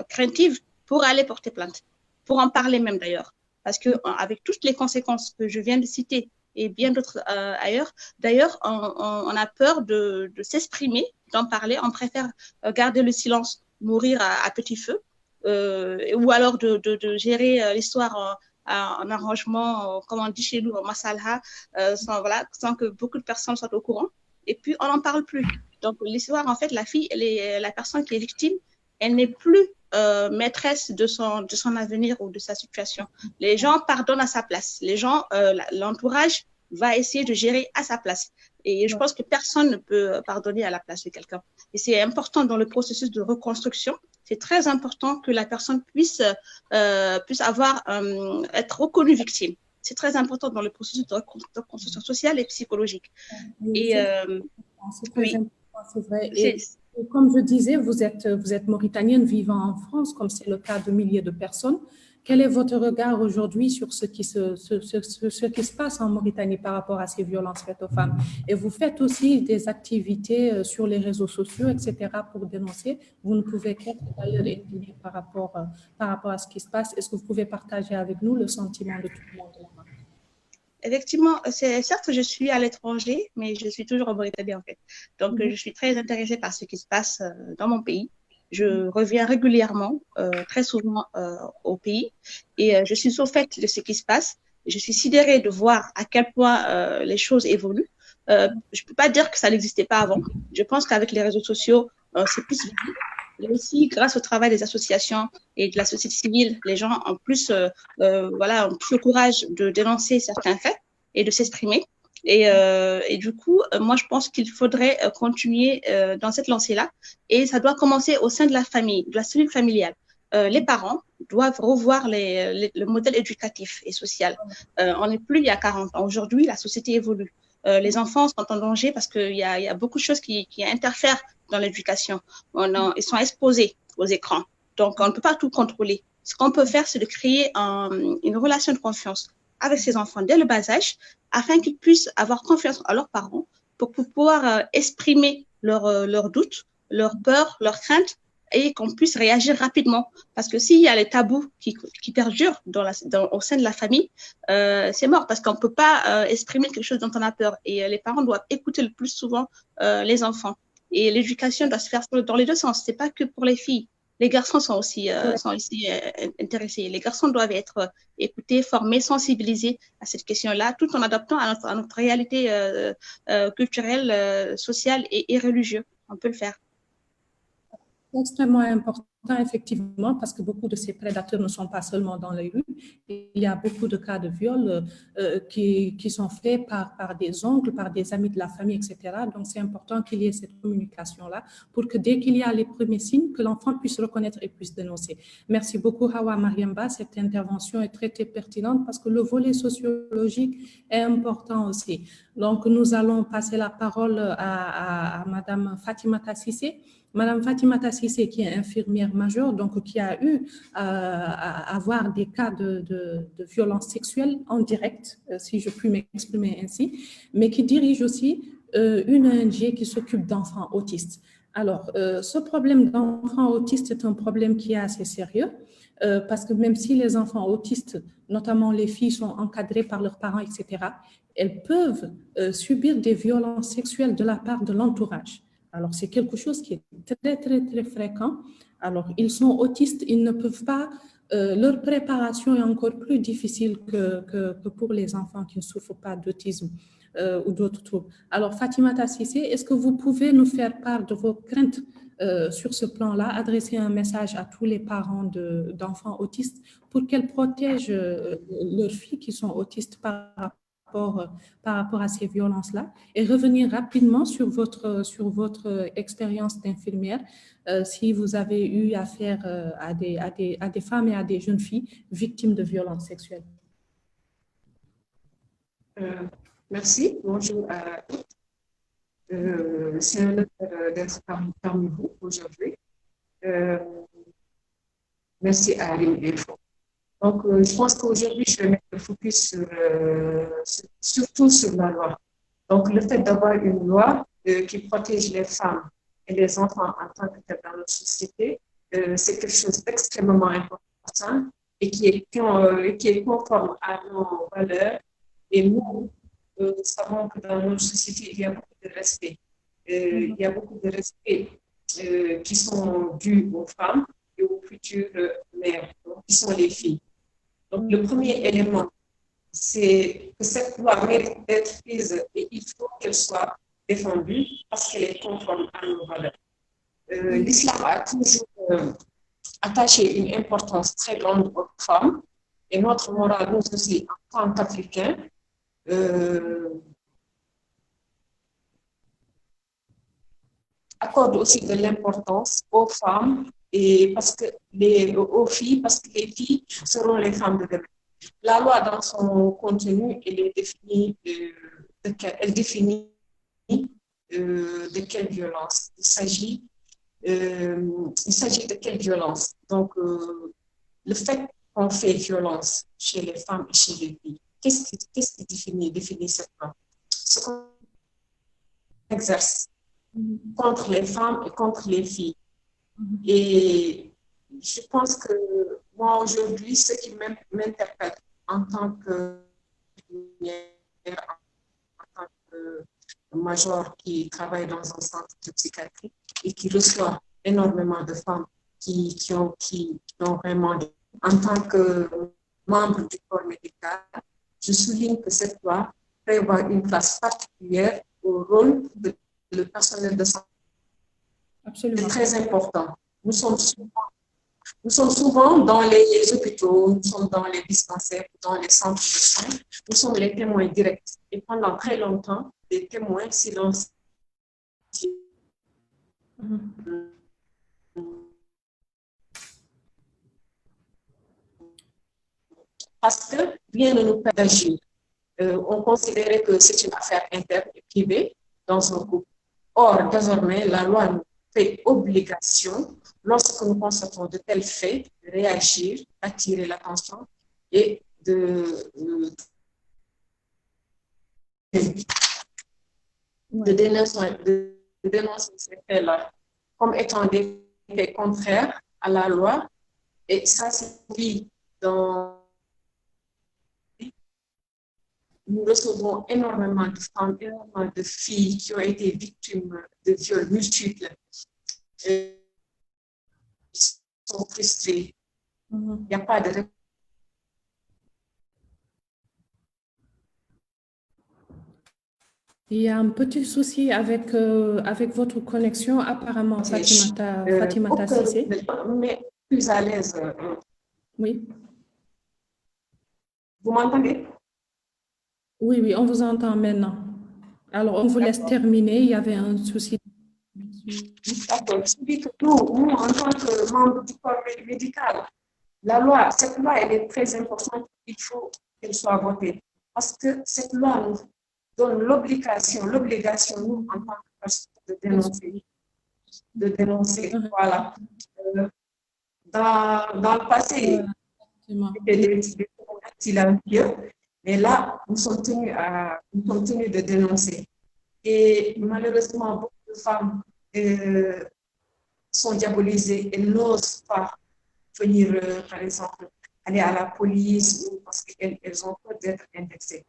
craintives pour aller porter plainte, pour en parler même d'ailleurs. Parce qu'avec toutes les conséquences que je viens de citer, et bien d'autres ailleurs. D'ailleurs, on a peur de s'exprimer, d'en parler. On préfère garder le silence, mourir à petit feu, ou alors de gérer l'histoire en arrangement, comme on dit chez nous, en masalha, sans que beaucoup de personnes soient au courant. Et puis, on n'en parle plus. Donc, l'histoire, en fait, la personne qui est victime, elle n'est plus maîtresse de son avenir ou de sa situation. Les gens pardonnent à sa place. Les gens, l'entourage va essayer de gérer à sa place. Et je pense que personne ne peut pardonner à la place de quelqu'un. Et c'est important dans le processus de reconstruction. C'est très important que la personne puisse être reconnue victime. C'est très important dans le processus de reconstruction sociale et psychologique. Oui, c'est très important, c'est vrai. Et comme je disais, vous êtes mauritanienne vivant en France, comme c'est le cas de milliers de personnes. Quel est votre regard aujourd'hui sur ce qui se passe en Mauritanie par rapport à ces violences faites aux femmes? Et vous faites aussi des activités sur les réseaux sociaux, etc., pour dénoncer. Vous ne pouvez qu'être d'ailleurs indigné par rapport à ce qui se passe. Est-ce que vous pouvez partager avec nous le sentiment de tout le monde là-bas? effectivement, certes, je suis à l'étranger, mais je suis toujours en Mauritanie, en fait. Donc, je suis très intéressée par ce qui se passe dans mon pays. Je reviens régulièrement, très souvent au pays, et je suis au fait de ce qui se passe. Je suis sidérée de voir à quel point les choses évoluent. Je ne peux pas dire que ça n'existait pas avant. Je pense qu'avec les réseaux sociaux, c'est plus visible. Et aussi, grâce au travail des associations et de la société civile, les gens ont plus, voilà, ont plus le courage de dénoncer certains faits et de s'exprimer. Et du coup, moi, je pense qu'il faudrait continuer dans cette lancée-là. Et ça doit commencer au sein de la famille, de la cellule familiale. Les parents doivent revoir le modèle éducatif et social. On n'est plus il y a 40 ans. Aujourd'hui, la société évolue. Les enfants sont en danger parce qu'il y a beaucoup de choses qui interfèrent dans l'éducation. Ils sont exposés aux écrans. Donc, on ne peut pas tout contrôler. Ce qu'on peut faire, c'est de créer une relation de confiance avec ces enfants dès le bas âge afin qu'ils puissent avoir confiance en leurs parents pour pouvoir exprimer leurs doutes, leurs peurs, leurs craintes et qu'on puisse réagir rapidement. Parce que s'il y a les tabous qui perdurent au sein de la famille, c'est mort parce qu'on ne peut pas exprimer quelque chose dont on a peur. Et les parents doivent écouter le plus souvent les enfants. Et l'éducation doit se faire dans les deux sens. Ce n'est pas que pour les filles. Les garçons sont aussi intéressés. Les garçons doivent être écoutés, formés, sensibilisés à cette question-là, tout en adaptant à notre réalité culturelle, sociale et religieuse. On peut le faire. C'est extrêmement important, effectivement, parce que beaucoup de ces prédateurs ne sont pas seulement dans les rues. Il y a beaucoup de cas de viol qui sont faits par des oncles, par des amis de la famille, etc. Donc, c'est important qu'il y ait cette communication-là pour que dès qu'il y a les premiers signes, que l'enfant puisse reconnaître et puisse dénoncer. Merci beaucoup, Hawa Mariamba. Cette intervention est très, très pertinente parce que le volet sociologique est important aussi. Donc, nous allons passer la parole à Madame Fatimata Cissé. Madame Fatimata Cissé, qui est infirmière majeure, donc qui a eu à avoir des cas de violence sexuelle en direct, si je puis m'exprimer ainsi, mais qui dirige aussi une ONG qui s'occupe d'enfants autistes. Alors, ce problème d'enfants autistes est un problème qui est assez sérieux, parce que même si les enfants autistes, notamment les filles, sont encadrées par leurs parents, etc., elles peuvent subir des violences sexuelles de la part de l'entourage. Alors, c'est quelque chose qui est très, très, très fréquent. Alors, ils sont autistes, ils ne peuvent pas, leur préparation est encore plus difficile que pour les enfants qui ne souffrent pas d'autisme ou d'autres troubles. Alors, Fatimata Cissé, est-ce que vous pouvez nous faire part de vos craintes sur ce plan-là, adresser un message à tous les parents d'enfants autistes pour qu'elles protègent leurs filles qui sont autistes par rapport à ces violences-là et revenir rapidement sur votre expérience d'infirmière, si vous avez eu affaire à des femmes et à des jeunes filles victimes de violences sexuelles. Merci, bonjour à toutes. C'est un honneur d'être parmi vous aujourd'hui. Merci à l'Info. Donc, je pense qu'aujourd'hui, je vais mettre le focus surtout sur la loi. Donc, le fait d'avoir une loi qui protège les femmes et les enfants en tant que tels dans notre société, c'est quelque chose d'extrêmement important et qui est conforme à nos valeurs. Et nous savons que dans notre société, il y a beaucoup de respect. Il y a beaucoup de respect qui sont dus aux femmes et aux futures mères, donc, qui sont les filles. Donc, le premier élément, c'est que cette loi mérite d'être prise et il faut qu'elle soit défendue parce qu'elle est conforme à nos valeurs. L'islam a toujours attaché une importance très grande aux femmes et notre morale, nous aussi, en tant qu'Africains, accorde aussi de l'importance aux femmes et aux filles, parce que les filles seront les femmes de demain. La loi, dans son contenu, elle définit de quelle violence il s'agit. De quelle violence. Donc, le fait qu'on fait violence chez les femmes et chez les filles, qu'est-ce qui définit cette loi? Ce qu'on exerce contre les femmes et contre les filles. Et je pense que moi, aujourd'hui, ce qui m'interpelle en tant que en tant que major qui travaille dans un centre de psychiatrie et qui reçoit énormément de femmes qui ont vraiment, en tant que membre du corps médical, je souligne que cette loi prévoit une place particulière au rôle de le personnel de santé. Absolument. C'est très important. Nous sommes souvent dans les hôpitaux, nous sommes dans les dispensaires, dans les centres de soins, nous sommes les témoins directs. Et pendant très longtemps, des témoins silencieux. Parce que rien ne nous permet d'agir. On considérait que c'est une affaire interne et privée dans un couple. Or, désormais, la loi nous fait obligation, lorsque nous constatons de tels faits, de réagir, d'attirer l'attention et de dénoncer ces faits-là comme étant des faits contraires à la loi. Et ça, c'est dit dans... Nous recevons énormément de femmes, énormément de filles qui ont été victimes de viols multiples. Ils sont frustrés. Il n'y a pas de... Il y a un petit souci avec votre connexion, apparemment, Fatimata Cissé. Mais plus à l'aise. Oui. Vous m'entendez? Oui, oui, on vous entend maintenant. Alors, on vous laisse terminer. Il y avait un souci. D'accord. Je dis que nous, en tant que membres du corps médical, cette loi, elle est très importante. Il faut qu'elle soit votée. Parce que cette loi nous donne l'obligation, nous, en tant que personne, de dénoncer. Voilà. Dans le passé, c'était des silencieux, mais là, nous sommes tenus de dénoncer. Et malheureusement, beaucoup de femmes sont diabolisées et n'osent pas venir, par exemple, aller à la police parce qu'elles ont peur d'être indexées.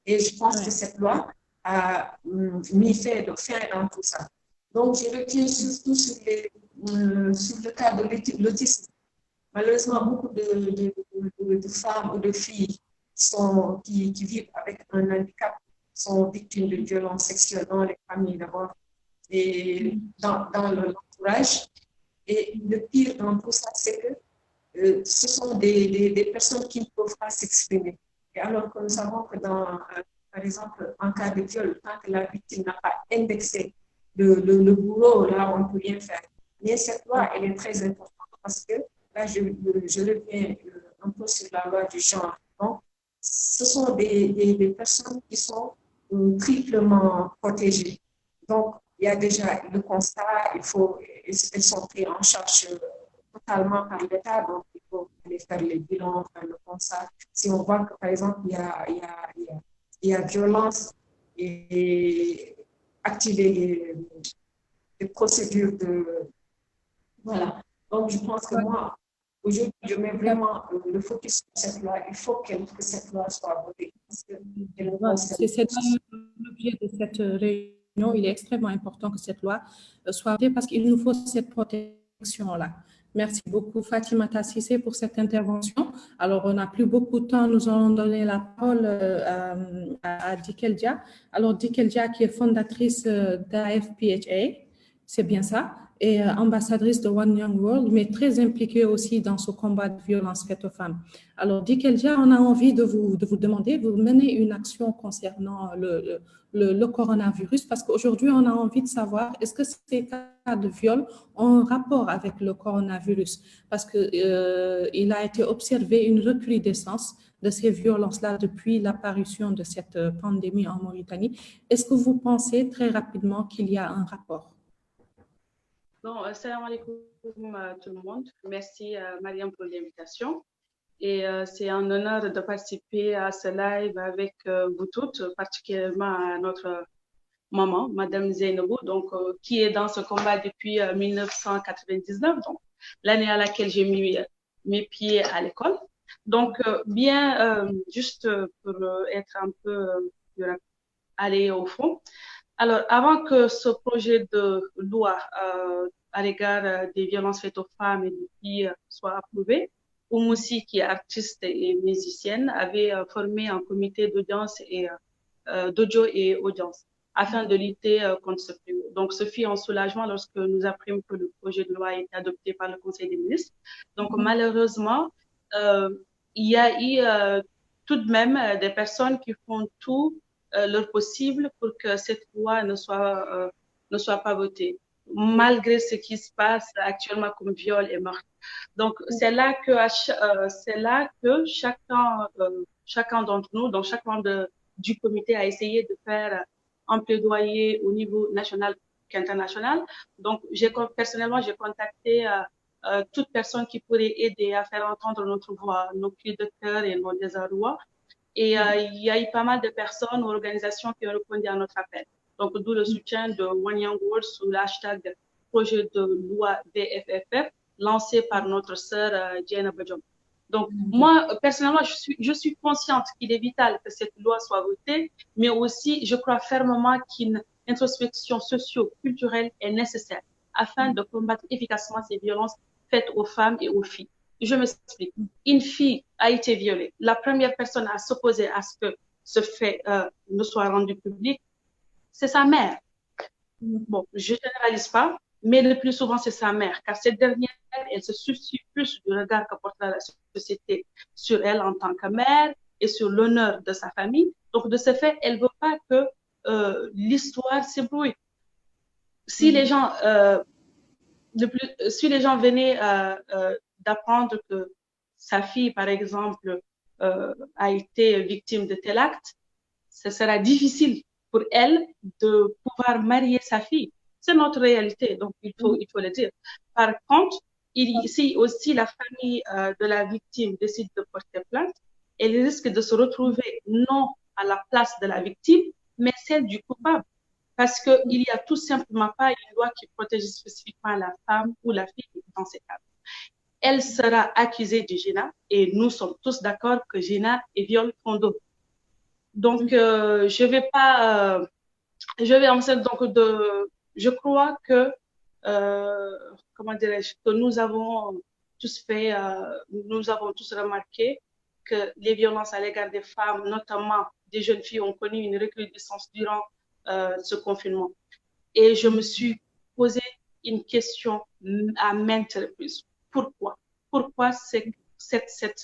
Et je pense que cette loi a mis fin dans tout ça. Donc, je retiens surtout sur le cas de l'autisme. Malheureusement, beaucoup de femmes ou de filles qui vivent avec un handicap sont victimes de violences sexuelles dans les familles d'abord et dans l'entourage. Et le pire dans tout ça, c'est que ce sont des personnes qui ne peuvent pas s'exprimer. Et alors que nous savons que par exemple, en cas de viol, tant que la victime n'a pas indexé le boulot, là, on ne peut rien faire. Mais cette loi, elle est très importante parce que là, je reviens un peu sur la loi du genre. Donc, ce sont des personnes qui sont triplement protégées. Donc, il y a déjà le constat, elles sont prises en charge totalement par l'État, donc il faut aller faire les bilans, faire le constat. Si on voit que, par exemple, il y a violence et activer les procédures de... Voilà. Donc, je pense que moi, aujourd'hui, je mets vraiment le focus sur cette loi. Il faut que cette loi soit votée. C'est l'objet de cette réunion. Il est extrêmement important que cette loi soit votée parce qu'il nous faut cette protection-là. Merci beaucoup, Fatimata Cissé, pour cette intervention. Alors, on n'a plus beaucoup de temps. Nous allons donner la parole à Dikel Dia. Alors, Dikel Dia, qui est fondatrice d'AFPHA, c'est bien ça, et ambassadrice de One Young World, mais très impliquée aussi dans ce combat de violence faite aux femmes. Alors, Dikel Dia, on a envie de vous demander, vous menez une action concernant le coronavirus, parce qu'aujourd'hui, on a envie de savoir, est-ce que ces cas de viol ont un rapport avec le coronavirus? Parce qu'il a été observé une recrudescence de ces violences-là depuis l'apparition de cette pandémie en Mauritanie. Est-ce que vous pensez très rapidement qu'il y a un rapport? Bon, salam alaikum tout le monde. Merci Mariam pour l'invitation. Et c'est un honneur de participer à ce live avec vous toutes, particulièrement à notre maman, Madame Zainabou, donc, qui est dans ce combat depuis 1999, donc l'année à laquelle j'ai mis mes pieds à l'école. Donc, juste pour être un peu aller au fond. Alors, avant que ce projet de loi à l'égard des violences faites aux femmes et aux filles soit approuvé, Oumoussi, qui est artiste et musicienne, avait formé un comité d'audience et d'audio et audience afin de lutter contre ce fléau. Donc, ce fut un soulagement lorsque nous apprîmes que le projet de loi a été adopté par le Conseil des ministres. Donc, malheureusement, il y a eu tout de même des personnes qui font tout leur possible pour que cette loi ne soit pas votée, malgré ce qui se passe actuellement comme viol et meurtre. Donc, c'est là que chacun d'entre nous, donc chaque membre du comité a essayé de faire un plaidoyer au niveau national qu'international. Donc, personnellement, j'ai contacté toute personne qui pourrait aider à faire entendre notre voix, nos cris de cœur et nos désarrois. Et il y a eu pas mal de personnes ou organisations qui ont répondu à notre appel. Donc, d'où le soutien de One Young World sous l'hashtag projet de loi VFFF lancé par notre sœur Diana Bajom. Donc, moi, personnellement, je suis consciente qu'il est vital que cette loi soit votée, mais aussi, je crois fermement qu'une introspection socio-culturelle est nécessaire afin de combattre efficacement ces violences faites aux femmes et aux filles. Je m'explique. Une fille a été violée. La première personne à s'opposer à ce que ce fait ne soit rendu public, c'est sa mère. Bon, je généralise pas, mais le plus souvent, c'est sa mère, car cette dernière, elle se soucie plus du regard que portera la société sur elle en tant que mère et sur l'honneur de sa famille. Donc, de ce fait, elle ne veut pas que l'histoire s'ébrouille. Si les gens, venaient d'apprendre que sa fille, par exemple, a été victime de tel acte, ce sera difficile pour elle de pouvoir marier sa fille. C'est notre réalité, donc il faut le dire. Par contre, si aussi la famille de la victime décide de porter plainte, elle risque de se retrouver non à la place de la victime, mais celle du coupable. Parce qu'il n'y a tout simplement pas une loi qui protège spécifiquement la femme ou la fille dans ces cas. Elle sera accusée du GINA et nous sommes tous d'accord que GINA est viol condo. Donc, je crois que, comment dirais-je, que nous avons tous remarqué que les violences à l'égard des femmes, notamment des jeunes filles, ont connu une recrudescence durant ce confinement. Et je me suis posé une question à maintes reprises. Pourquoi? Pourquoi cette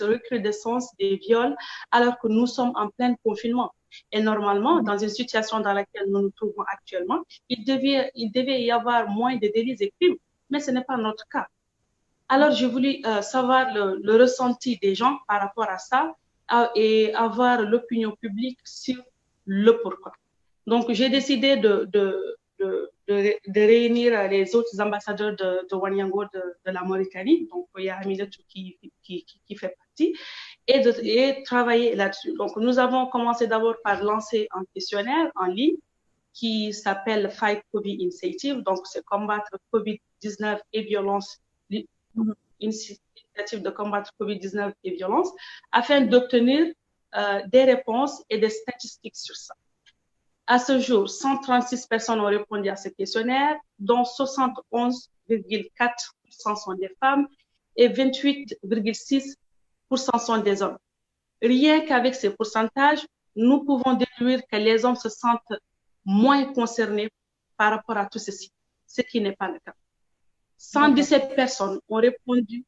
recrudescence des viols alors que nous sommes en plein confinement? Et normalement, dans une situation dans laquelle nous nous trouvons actuellement, il devait y avoir moins de délits et crimes, mais ce n'est pas notre cas. Alors, je voulais savoir le ressenti des gens par rapport à ça et avoir l'opinion publique sur le pourquoi. Donc, j'ai décidé de réunir les autres ambassadeurs de Wanyango de la Mauritanie. Donc, il y a Aminata qui fait partie et travailler là-dessus. Donc, nous avons commencé d'abord par lancer un questionnaire en ligne qui s'appelle Fight COVID Initiative. Donc, c'est combattre COVID-19 et violence, une initiative de combattre COVID-19 et violence afin d'obtenir des réponses et des statistiques sur ça. À ce jour, 136 personnes ont répondu à ce questionnaire, dont 71,4% sont des femmes et 28,6% sont des hommes. Rien qu'avec ces pourcentages, nous pouvons déduire que les hommes se sentent moins concernés par rapport à tout ceci, ce qui n'est pas le cas. 117 personnes ont répondu,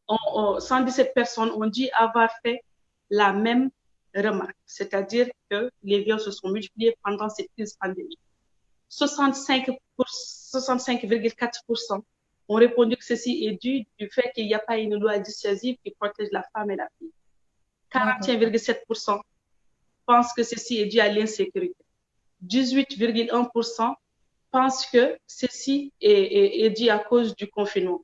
117 personnes ont dit avoir fait la même remarque, c'est-à-dire que les viols se sont multipliés pendant cette crise pandémique. 65,4% ont répondu que ceci est dû du fait qu'il n'y a pas une loi dissuasive qui protège la femme et la fille. 41,7% pensent que ceci est dû à l'insécurité. 18,1% pensent que ceci est dû à cause du confinement.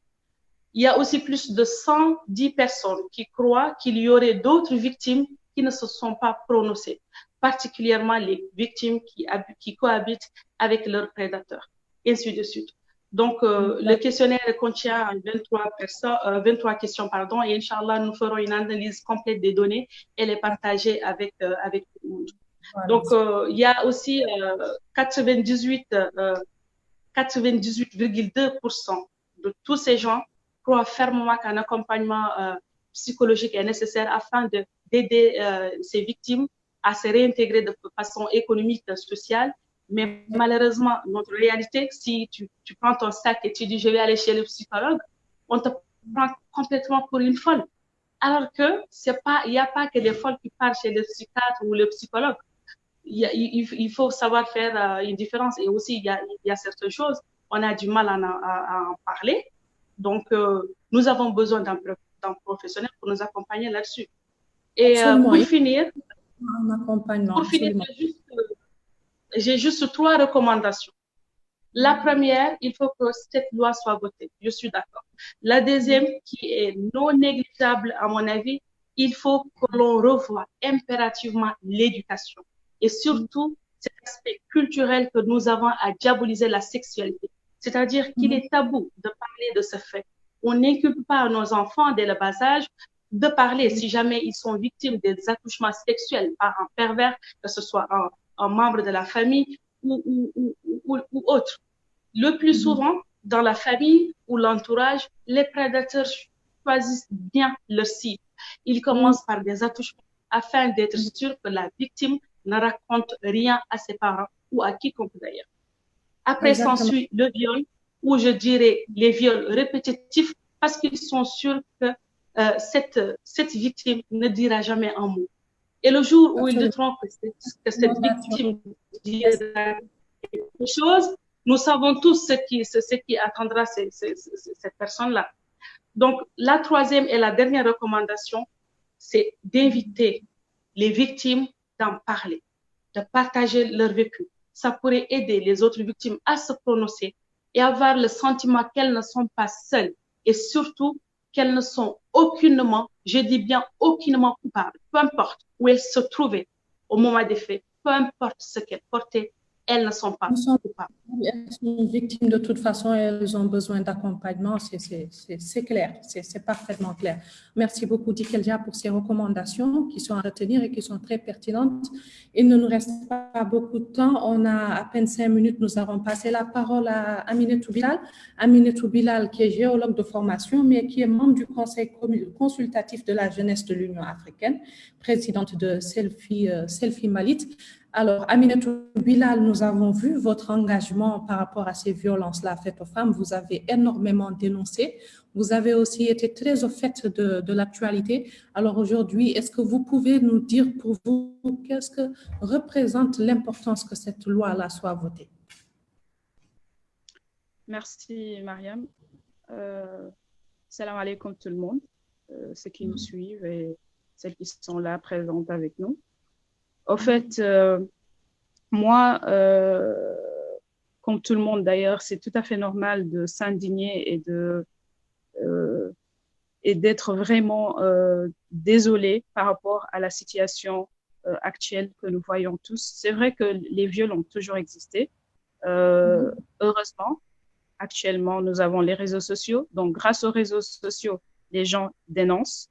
Il y a aussi plus de 110 personnes qui croient qu'il y aurait d'autres victimes qui ne se sont pas prononcées, particulièrement les victimes qui cohabitent avec leurs prédateurs, et ainsi de suite. Donc, le questionnaire contient 23 questions, et Inch'Allah, nous ferons une analyse complète des données et les partager avec tout le monde. Voilà. Donc, il y a aussi 98,2% de tous ces gens croient fermement qu'un accompagnement psychologique est nécessaire afin d'aider ces victimes à se réintégrer de façon économique et sociale. Mais malheureusement, notre réalité, si tu prends ton sac et tu dis je vais aller chez le psychologue, on te prend complètement pour une folle. Alors que il n'y a pas que les folles qui partent chez le psychiatre ou le psychologue. Il faut savoir faire une différence. Et aussi, il y a certaines choses, on a du mal à en parler. Donc, nous avons besoin d'un professionnel pour nous accompagner là-dessus. Et pour finir, j'ai juste 3 recommandations. La première, il faut que cette loi soit votée. Je suis d'accord. La deuxième, qui est non négligeable à mon avis, il faut que l'on revoie impérativement l'éducation. Et surtout, cet aspect culturel que nous avons à diaboliser la sexualité. C'est-à-dire qu'il est tabou de parler de ce fait. On n'inculque pas à nos enfants dès le bas âge de parler si jamais ils sont victimes des attouchements sexuels par un pervers, que ce soit un membre de la famille ou autre. Le plus souvent, dans la famille ou l'entourage, les prédateurs choisissent bien leur cible. Ils commencent par des attouchements afin d'être sûrs que la victime ne raconte rien à ses parents ou à quiconque d'ailleurs. Après s'ensuit le viol, ou je dirais les viols répétitifs, parce qu'ils sont sûrs que cette victime ne dira jamais un mot. Et le jour où ils douteront que cette victime dira quelque chose, nous savons tous ce qui attendra cette personne-là. Donc, la troisième et la dernière recommandation, c'est d'inviter les victimes d'en parler, de partager leur vécu. Ça pourrait aider les autres victimes à se prononcer et avoir le sentiment qu'elles ne sont pas seules et surtout qu'elles ne sont aucunement, je dis bien aucunement coupables, peu importe où elles se trouvaient au moment des faits, peu importe ce qu'elles portaient, elles ne sont pas coupables. Elles sont victimes de toute façon, elles ont besoin d'accompagnement, c'est clair, c'est parfaitement clair. Merci beaucoup Dikelja pour ces recommandations qui sont à retenir et qui sont très pertinentes. Il ne nous reste pas beaucoup de temps, on a à peine 5 minutes, nous avons passé la parole à Aminetou Bilal. Aminetou Bilal qui est géologue de formation mais qui est membre du Conseil consultatif de la jeunesse de l'Union africaine, présidente de Selfie Malit. Alors, Aminetou Bilal, nous avons vu votre engagement par rapport à ces violences-là faites aux femmes. Vous avez énormément dénoncé. Vous avez aussi été très au fait de l'actualité. Alors aujourd'hui, est-ce que vous pouvez nous dire pour vous qu'est-ce que représente l'importance que cette loi-là soit votée? Merci, Mariam. Salam alaikum tout le monde, ceux qui nous suivent et celles qui sont là présentes avec nous. Au fait, moi, comme tout le monde d'ailleurs, c'est tout à fait normal de s'indigner et d'être vraiment désolé par rapport à la situation actuelle que nous voyons tous. C'est vrai que les viols ont toujours existé. Heureusement, actuellement, nous avons les réseaux sociaux. Donc, grâce aux réseaux sociaux, les gens dénoncent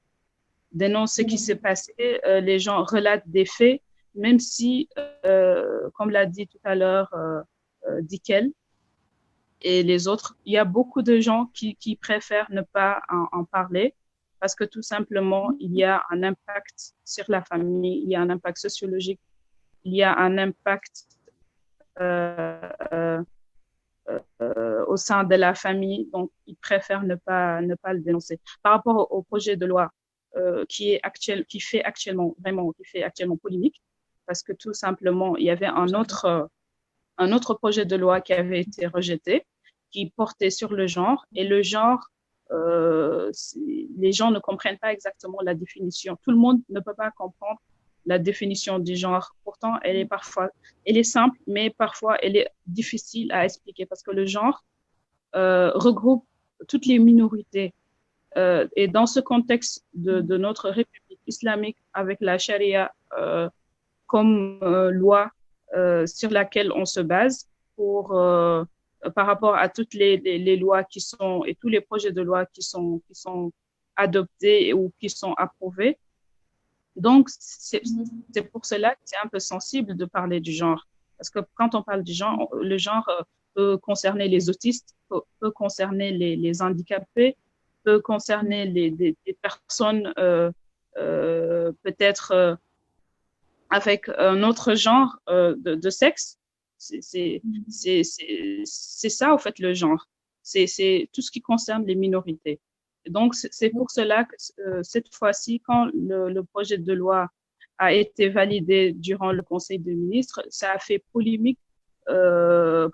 ce qui s'est passé. Les gens relatent des faits. Même si, comme l'a dit tout à l'heure Dikel et les autres, il y a beaucoup de gens qui préfèrent ne pas en parler parce que tout simplement, il y a un impact sur la famille, il y a un impact sociologique, il y a un impact au sein de la famille, donc ils préfèrent ne pas le dénoncer. Par rapport au projet de loi qui fait actuellement polémique, parce que tout simplement, il y avait un autre projet de loi qui avait été rejeté, qui portait sur le genre. Et le genre, les gens ne comprennent pas exactement la définition. Tout le monde ne peut pas comprendre la définition du genre. Pourtant, elle est simple, mais parfois, elle est difficile à expliquer parce que le genre regroupe toutes les minorités. Et dans ce contexte de notre République islamique, avec la charia comme loi sur laquelle on se base par rapport à toutes les lois qui sont et tous les projets de loi qui sont adoptés ou qui sont approuvés. Donc, c'est pour cela que c'est un peu sensible de parler du genre. Parce que quand on parle du genre, le genre peut concerner les autistes, peut concerner les handicapés, peut concerner des personnes peut-être avec un autre genre de sexe. C'est ça, en fait, le genre. C'est tout ce qui concerne les minorités. Donc, c'est pour cela que cette fois-ci, quand le projet de loi a été validé durant le Conseil des ministres, ça a fait polémique par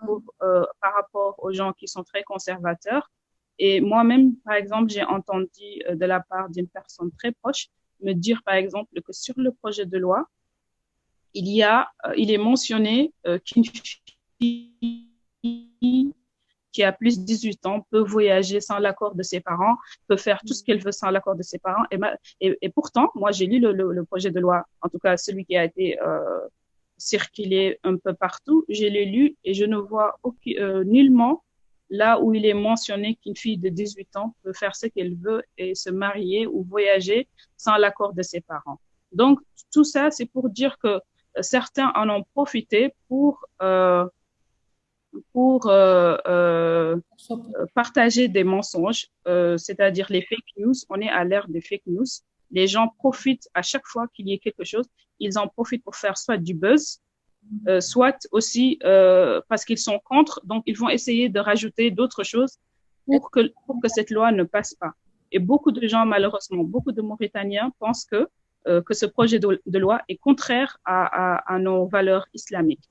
rapport aux gens qui sont très conservateurs. Et moi-même, par exemple, j'ai entendu de la part d'une personne très proche me dire, par exemple, que sur le projet de loi, il est mentionné qu'une fille qui a plus de 18 ans peut voyager sans l'accord de ses parents, peut faire tout ce qu'elle veut sans l'accord de ses parents. Et pourtant, moi, j'ai lu le projet de loi, en tout cas celui qui a été circulé un peu partout. Je l'ai lu et je ne vois nullement là où il est mentionné qu'une fille de 18 ans peut faire ce qu'elle veut et se marier ou voyager sans l'accord de ses parents. Donc, tout ça, c'est pour dire que certains en ont profité pour partager des mensonges, c'est-à-dire les fake news. On est à l'ère des fake news. Les gens profitent à chaque fois qu'il y ait quelque chose. Ils en profitent pour faire soit du buzz, soit aussi parce qu'ils sont contre. Donc, ils vont essayer de rajouter d'autres choses pour que cette loi ne passe pas. Et beaucoup de gens, malheureusement, beaucoup de Mauritaniens pensent que ce projet de loi est contraire à nos valeurs islamiques.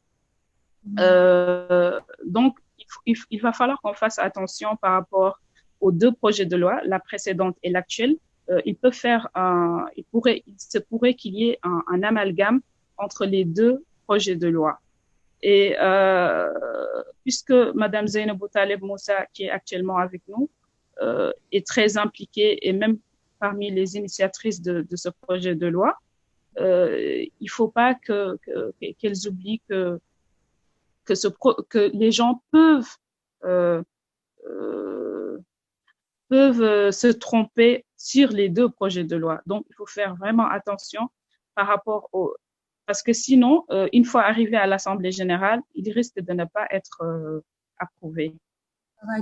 Donc, il va falloir qu'on fasse attention par rapport aux deux projets de loi, la précédente et l'actuelle. Il se pourrait qu'il y ait un amalgame entre les deux projets de loi. Et puisque Madame Zainabou Taleb Moussa, qui est actuellement avec nous, est très impliquée et même parmi les initiatrices de ce projet de loi, il ne faut pas qu'elles oublient que les gens peuvent se tromper sur les deux projets de loi. Donc, il faut faire vraiment attention par rapport parce que sinon, une fois arrivé à l'Assemblée générale, il risque de ne pas être approuvé.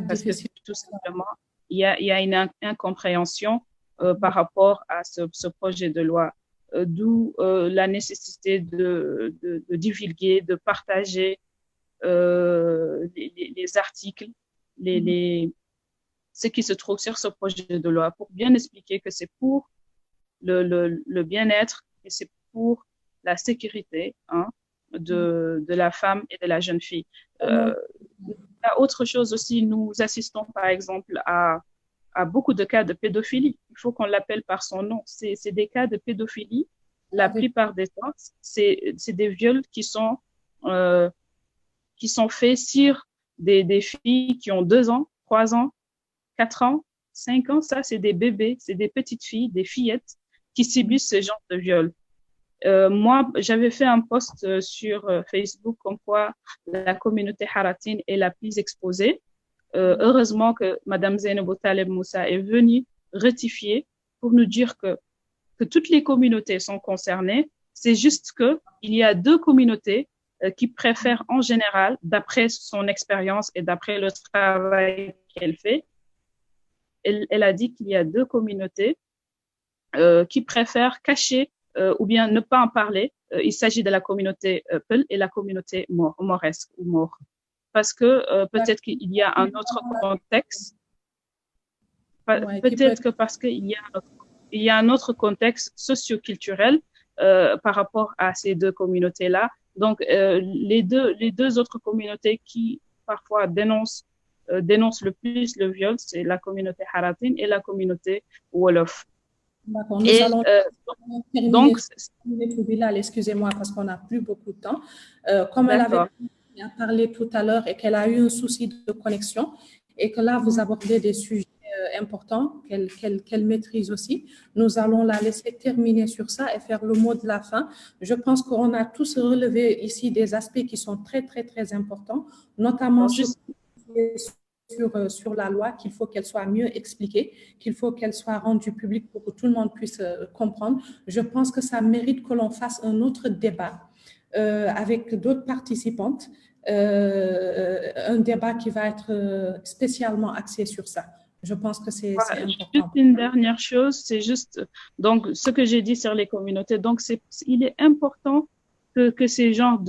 Parce que tout simplement, il y a une incompréhension par rapport à ce projet de loi, d'où la nécessité de divulguer, de partager les articles, ce qui se trouve sur ce projet de loi pour bien expliquer que c'est pour le bien-être et c'est pour la sécurité de la femme et de la jeune fille. Autre chose aussi, nous assistons par exemple à beaucoup de cas de pédophilie. Il faut qu'on l'appelle par son nom. C'est des cas de pédophilie. La plupart des temps, c'est des viols qui sont faits sur des filles qui ont 2 ans, 3 ans, 4 ans, 5 ans. Ça, c'est des bébés, c'est des petites filles, des fillettes qui subissent ce genre de viol. Moi, j'avais fait un post sur Facebook comme quoi la communauté haratine est la plus exposée. Heureusement que Madame Zainabou Taleb Moussa est venue rectifier pour nous dire que toutes les communautés sont concernées. C'est juste qu'il y a 2 communautés qui préfèrent en général, d'après son expérience et d'après le travail qu'elle fait, elle a dit qu'il y a 2 communautés qui préfèrent cacher ou bien ne pas en parler. Il s'agit de la communauté Peul et la communauté mauresque ou Maure. Parce que peut-être qu'il y a un autre contexte. Peut-être que parce qu'il y a un autre contexte socio-culturel par rapport à ces 2 communautés-là. Donc, les deux autres communautés qui parfois dénoncent le plus le viol, c'est la communauté haratine et la communauté Wolof. D'accord, nous allons terminer Bilal, excusez-moi parce qu'on n'a plus beaucoup de temps. Comme elle avait parlé tout à l'heure et qu'elle a eu un souci de connexion et que là vous abordez des sujets importants qu'elle maîtrise aussi, nous allons la laisser terminer sur ça et faire le mot de la fin. Je pense qu'on a tous relevé ici des aspects qui sont très, très, très importants, notamment sur sur la loi, qu'il faut qu'elle soit mieux expliquée, qu'il faut qu'elle soit rendue publique pour que tout le monde puisse comprendre. Je pense que ça mérite que l'on fasse un autre débat avec d'autres participantes, un débat qui va être spécialement axé sur ça. Je pense que c'est important. Juste une dernière chose, c'est juste donc ce que j'ai dit sur les communautés. Donc il est important que ces genres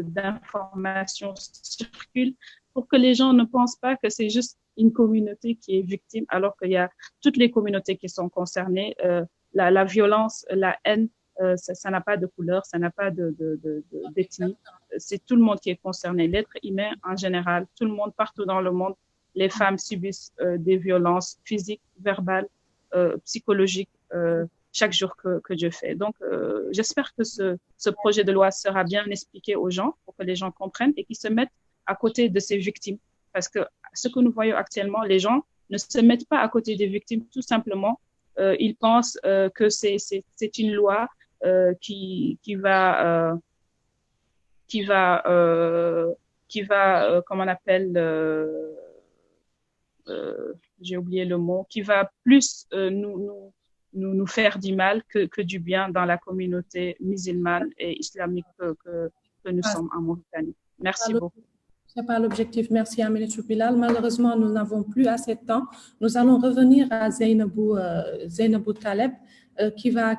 d'informations circulent pour que les gens ne pensent pas que c'est juste une communauté qui est victime, alors qu'il y a toutes les communautés qui sont concernées. La violence, la haine, ça n'a pas de couleur, ça n'a pas d'ethnie. C'est tout le monde qui est concerné. L'être humain en général, tout le monde, partout dans le monde, les femmes subissent des violences physiques, verbales, psychologiques, chaque jour que je fais. Donc, j'espère que ce projet de loi sera bien expliqué aux gens pour que les gens comprennent et qu'ils se mettent à côté de ces victimes. Parce que ce que nous voyons actuellement, les gens ne se mettent pas à côté des victimes, tout simplement. Ils pensent que c'est une loi qui va, comment on appelle, j'ai oublié le mot, qui va plus nous faire du mal que du bien dans la communauté musulmane et islamique que nous sommes en Mauritanie. Merci beaucoup. Ce n'est pas l'objectif. Merci Aminata Bilal. Malheureusement, nous n'avons plus assez de temps. Nous allons revenir à Zainabou Taleb qui va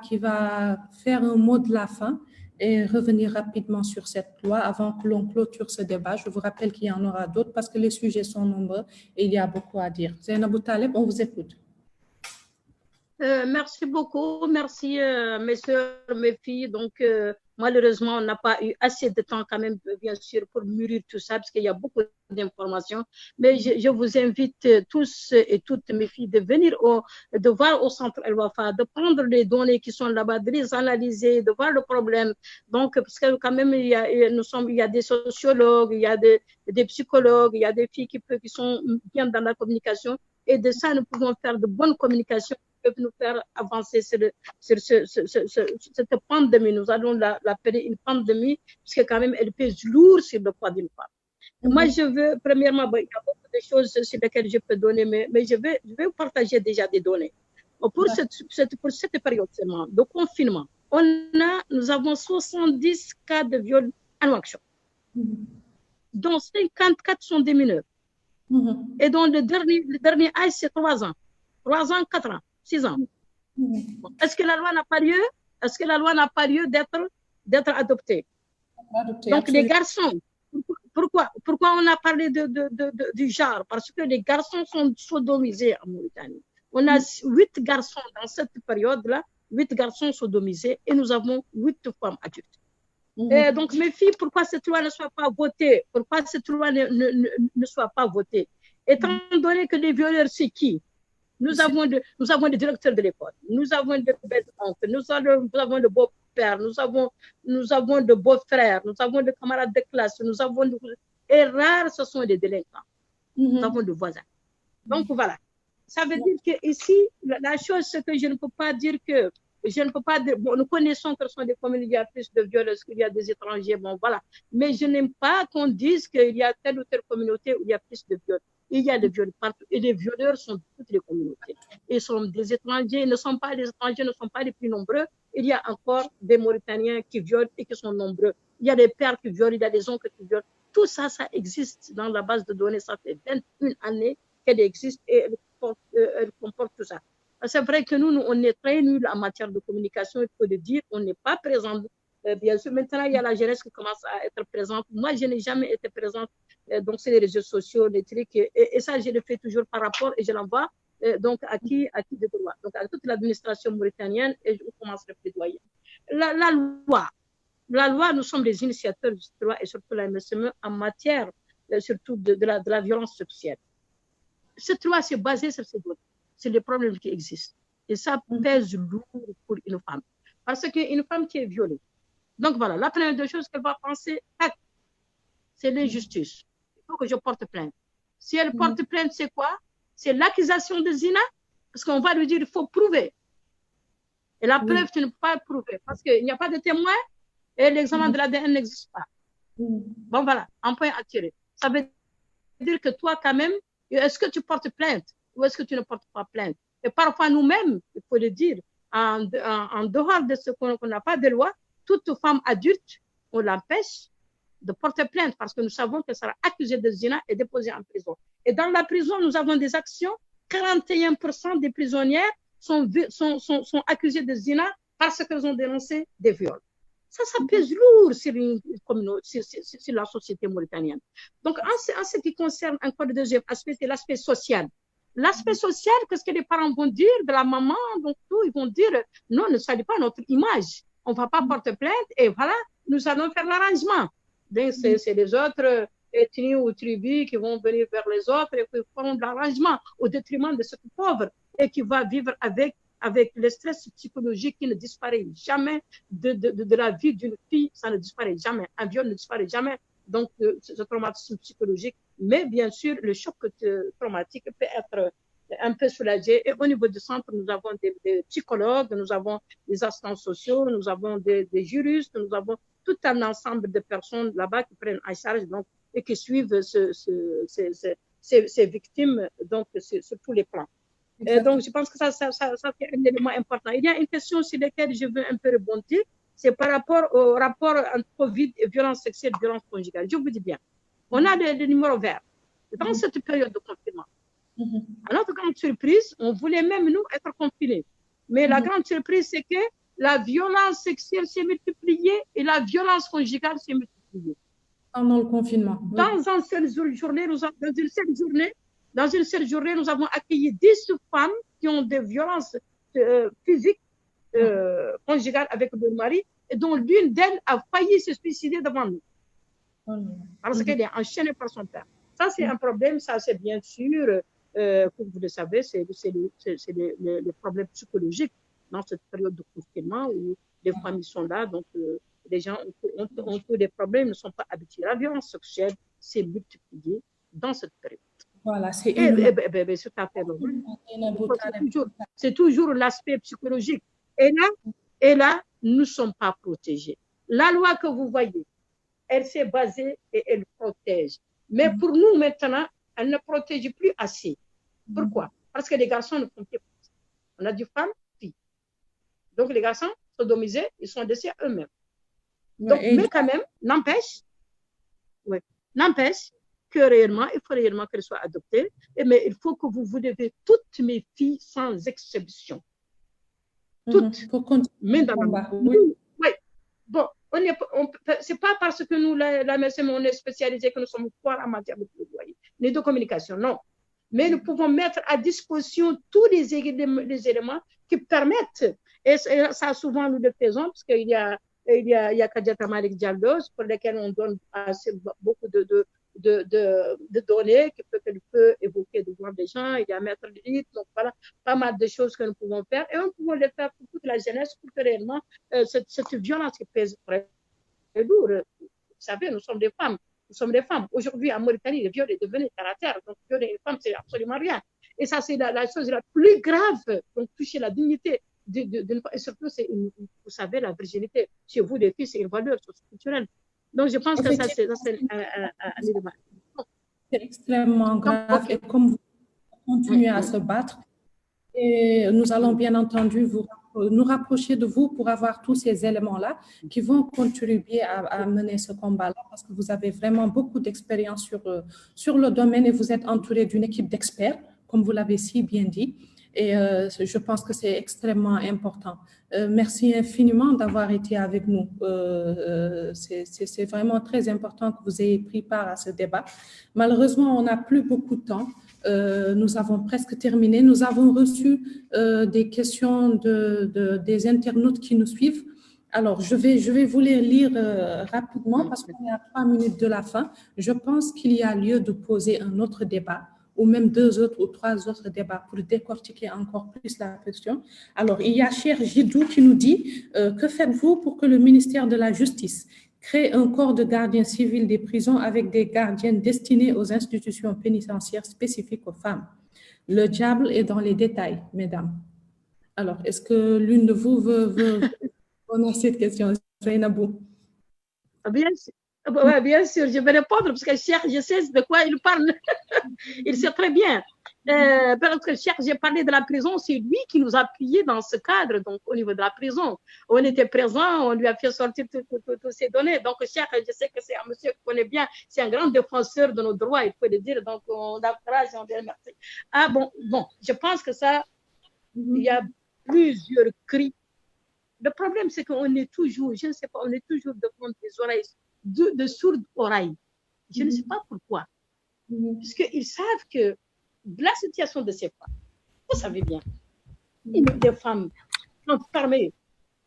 faire un mot de la fin et revenir rapidement sur cette loi avant que l'on clôture ce débat. Je vous rappelle qu'il y en aura d'autres parce que les sujets sont nombreux et il y a beaucoup à dire. Zainabou Taleb, on vous écoute. Merci beaucoup. Merci mes soeurs, mes filles. Donc, malheureusement, on n'a pas eu assez de temps quand même, bien sûr, pour mûrir tout ça parce qu'il y a beaucoup d'informations. Mais je vous invite tous et toutes mes filles de venir, de voir au centre El Wafa, de prendre les données qui sont là-bas, de les analyser, de voir le problème. Donc, parce que quand même, il y a des sociologues, il y a des psychologues, il y a des filles qui sont bien dans la communication. Et de ça, nous pouvons faire de bonnes communications qui peuvent nous faire avancer sur cette pandémie. Nous allons l'appeler une pandémie, parce que quand même, elle pèse lourd sur le poids d'une femme. Moi, je veux, premièrement, il y a beaucoup de choses sur lesquelles je peux donner, mais je vais vous partager déjà des données. Pour cette période seulement de confinement, nous avons 70 cas de viol en action, dont 54 sont des mineurs. Et donc, le dernier âge, c'est 3 ans. 3 ans, 4 ans, 6 ans. Est-ce que la loi n'a pas lieu? Est-ce que la loi n'a pas lieu d'être adoptée? Donc, les garçons, pourquoi on a parlé du genre? Parce que les garçons sont sodomisés en Mauritanie. On a 8 garçons dans cette période-là, 8 garçons sodomisés et nous avons 8 femmes adultes. Et donc, mes filles, pourquoi cette loi ne soit pas votée? Pourquoi cette loi ne soit pas votée? Étant donné que les violeurs, c'est qui? Nous avons des directeurs de l'école, nous avons des belles-oncles, nous avons de beaux-pères, nous avons de beaux-frères, nous avons des camarades de classe, et rares, ce sont des délinquants. Nous avons des voisins. Donc, voilà. Ça veut dire qu'ici, la chose, c'est que je ne peux pas dire que nous connaissons que ce sont des communes où il y a plus de violences, qu'il y a des étrangers, bon voilà. Mais je n'aime pas qu'on dise qu'il y a telle ou telle communauté où il y a plus de viols. Il y a des viols partout et les violeurs sont de toutes les communautés. Ils sont des étrangers, les étrangers ne sont pas les plus nombreux. Il y a encore des Mauritaniens qui violent et qui sont nombreux. Il y a des pères qui violent, il y a des oncles qui violent. Tout ça, ça existe dans la base de données. Ça fait 21 années qu'elle existe et elle comporte tout ça. C'est vrai que nous, on est très nuls en matière de communication, il faut le dire, on n'est pas présent. Bien sûr, maintenant, il y a la jeunesse qui commence à être présente. Moi, je n'ai jamais été présente donc sur les réseaux sociaux, les trucs, et ça, je le fais toujours par rapport et je l'envoie donc à qui de droit, donc à toute l'administration mauritanienne et je commence le plaidoyer. La loi, nous sommes les initiateurs de cette loi et surtout la MSME en matière surtout de la violence sexuelle. Cette loi s'est basée sur ces données. C'est les problèmes qui existent. Et ça pèse lourd pour une femme. Parce qu'une femme qui est violée. Donc voilà, la première des choses qu'elle va penser, c'est l'injustice. Il faut que je porte plainte. Si elle porte plainte, c'est quoi? C'est l'accusation de zina. Parce qu'on va lui dire, il faut prouver. Et la preuve, tu ne peux pas prouver. Parce qu'il n'y a pas de témoin et l'examen de l'ADN n'existe pas. Bon voilà, un point à tirer. Ça veut dire que toi, quand même, est-ce que tu portes plainte ou est-ce que tu ne portes pas plainte? Et parfois, nous-mêmes, il faut le dire, en dehors de ce qu'on n'a pas de loi, toute femme adulte, on l'empêche de porter plainte parce que nous savons qu'elle sera accusée de zina et déposée en prison. Et dans la prison, nous avons des actions. 41% des prisonnières sont accusées de zina parce qu'elles ont dénoncé des viols. Ça pèse lourd sur la société mauritanienne. Donc, en ce qui concerne encore le deuxième aspect, c'est l'aspect social. L'aspect social, qu'est-ce que les parents vont dire de la maman? Donc, tout, ils vont dire, non, ne salit pas notre image. On ne va pas porter plainte et voilà, nous allons faire l'arrangement. Donc, c'est les autres ethnies ou tribus qui vont venir vers les autres et qui feront de l'arrangement au détriment de ce pauvre et qui va vivre avec le stress psychologique qui ne disparaît jamais de la vie d'une fille, ça ne disparaît jamais. Un viol ne disparaît jamais. Donc, ce traumatisme psychologique, mais bien sûr, le choc traumatique peut être un peu soulagé. Et au niveau du centre, nous avons des psychologues, nous avons des assistants sociaux, nous avons des juristes, nous avons tout un ensemble de personnes là-bas qui prennent en charge donc, et qui suivent ces victimes donc, sur tous les plans. Et donc, je pense que ça, c'est un élément important. Il y a une question sur laquelle je veux un peu rebondir, c'est par rapport au rapport entre Covid et violence sexuelle, violence conjugale. Je vous dis bien, on a le numéro vert dans cette période de confinement. À notre grande surprise, on voulait même, nous, être confinés. Mais la grande surprise, c'est que la violence sexuelle s'est multipliée et la violence conjugale s'est multipliée. Pendant le confinement. Dans une seule journée, nous avons accueilli 10 femmes qui ont des violences physiques conjugales avec leur mari, et dont l'une d'elles a failli se suicider devant nous. Parce qu'elle est enchaînée par son père. Ça, c'est un problème, ça, c'est bien sûr, comme vous le savez, c'est les problèmes psychologiques dans cette période de confinement où les familles sont là, donc les gens ont tous des problèmes, ne sont pas habitués. La violence sexuelle s'est multipliée dans cette période. Voilà, c'est toujours l'aspect psychologique. Et là, nous ne sommes pas protégés. La loi que vous voyez, elle s'est basée et elle protège. Mais pour nous, maintenant, elle ne protège plus assez. Pourquoi? Parce que les garçons ne font plus. On a du femme, filles. Donc, les garçons sodomisés, ils sont laissés eux-mêmes. Donc, mais quand même, n'empêche que réellement, il faut réellement qu'elles soient adoptées. Mais il faut que vous levez toutes mes filles sans exception. Toutes. Mais dans oui. Bon, c'est pas parce que nous, la MSM, on est spécialisé que nous sommes forts en matière de plaidoyer, ni de communication, non. Mais nous pouvons mettre à disposition tous les éléments qui permettent, et ça souvent nous le faisons, parce qu'il y a Kadiata Malik Diallo, pour lesquels on donne beaucoup de données qu'elle peut évoquer devant des gens. Il y a Maître Lilith, donc voilà, pas mal de choses que nous pouvons faire. Et on peut les faire pour toute la jeunesse, pour que réellement cette violence qui pèse très lourd. Vous savez, nous sommes des femmes. Aujourd'hui, en Mauritanie, le viol est devenu terre à terre. Donc, violer une femme, c'est absolument rien. Et ça, c'est la chose la plus grave. Donc, toucher la dignité et surtout, vous savez, la virginité. Chez vous, les filles, c'est une valeur culturelle. Donc, je pense que ça, c'est un élément. C'est extrêmement grave. Et comme vous continuez à se battre, et nous allons bien entendu nous rapprocher de vous pour avoir tous ces éléments-là qui vont contribuer à mener ce combat-là, parce que vous avez vraiment beaucoup d'expérience sur le domaine et vous êtes entouré d'une équipe d'experts, comme vous l'avez si bien dit. Et je pense que c'est extrêmement important. Merci infiniment d'avoir été avec nous. C'est vraiment très important que vous ayez pris part à ce débat. Malheureusement, on n'a plus beaucoup de temps. Nous avons presque terminé. Nous avons reçu des questions des internautes qui nous suivent. Alors, je vais vous les lire rapidement parce qu'on est à 3 minutes de la fin. Je pense qu'il y a lieu de poser un autre débat, ou même 2 autres ou 3 autres débats pour décortiquer encore plus la question. Alors, il y a Cher Gidou qui nous dit que faites-vous pour que le ministère de la Justice crée un corps de gardiens civils des prisons avec des gardiens destinés aux institutions pénitentiaires spécifiques aux femmes? Le diable est dans les détails, mesdames. Alors, est-ce que l'une de vous veut répondre à cette question? Zainabou. Ouais, bien sûr, je vais répondre parce que Cheikh, je sais de quoi il parle. Il sait très bien. Parce que Cheikh, j'ai parlé de la prison, c'est lui qui nous a appuyés dans ce cadre, donc au niveau de la prison. On était présents, on lui a fait sortir toutes ces données. Donc Cheikh, je sais que c'est un monsieur qu'on connaît bien, c'est un grand défenseur de nos droits, il faut le dire. Donc on l'encourage et on le remercie. Ah bon, je pense que ça, il y a plusieurs cris. Le problème, c'est qu'on est toujours, je ne sais pas, on est toujours devant des oreilles, de sourdes oreilles. Je ne sais pas pourquoi. Parce qu'ils savent que la situation de ces femmes, vous savez bien, des femmes sont fermées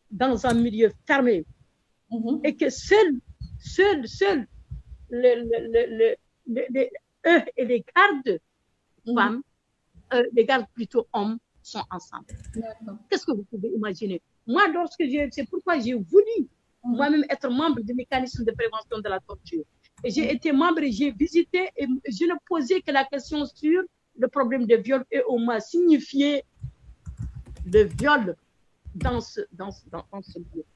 dans un milieu fermé et que seuls eux et les gardes femmes, les gardes plutôt hommes sont ensemble. Qu'est-ce que vous pouvez imaginer? Moi, c'est pourquoi j'ai voulu moi-même être membre du mécanisme de prévention de la torture. Et j'ai été membre et j'ai visité et je ne posais que la question sur le problème de viol et on m'a signifié le viol dans ce lieu.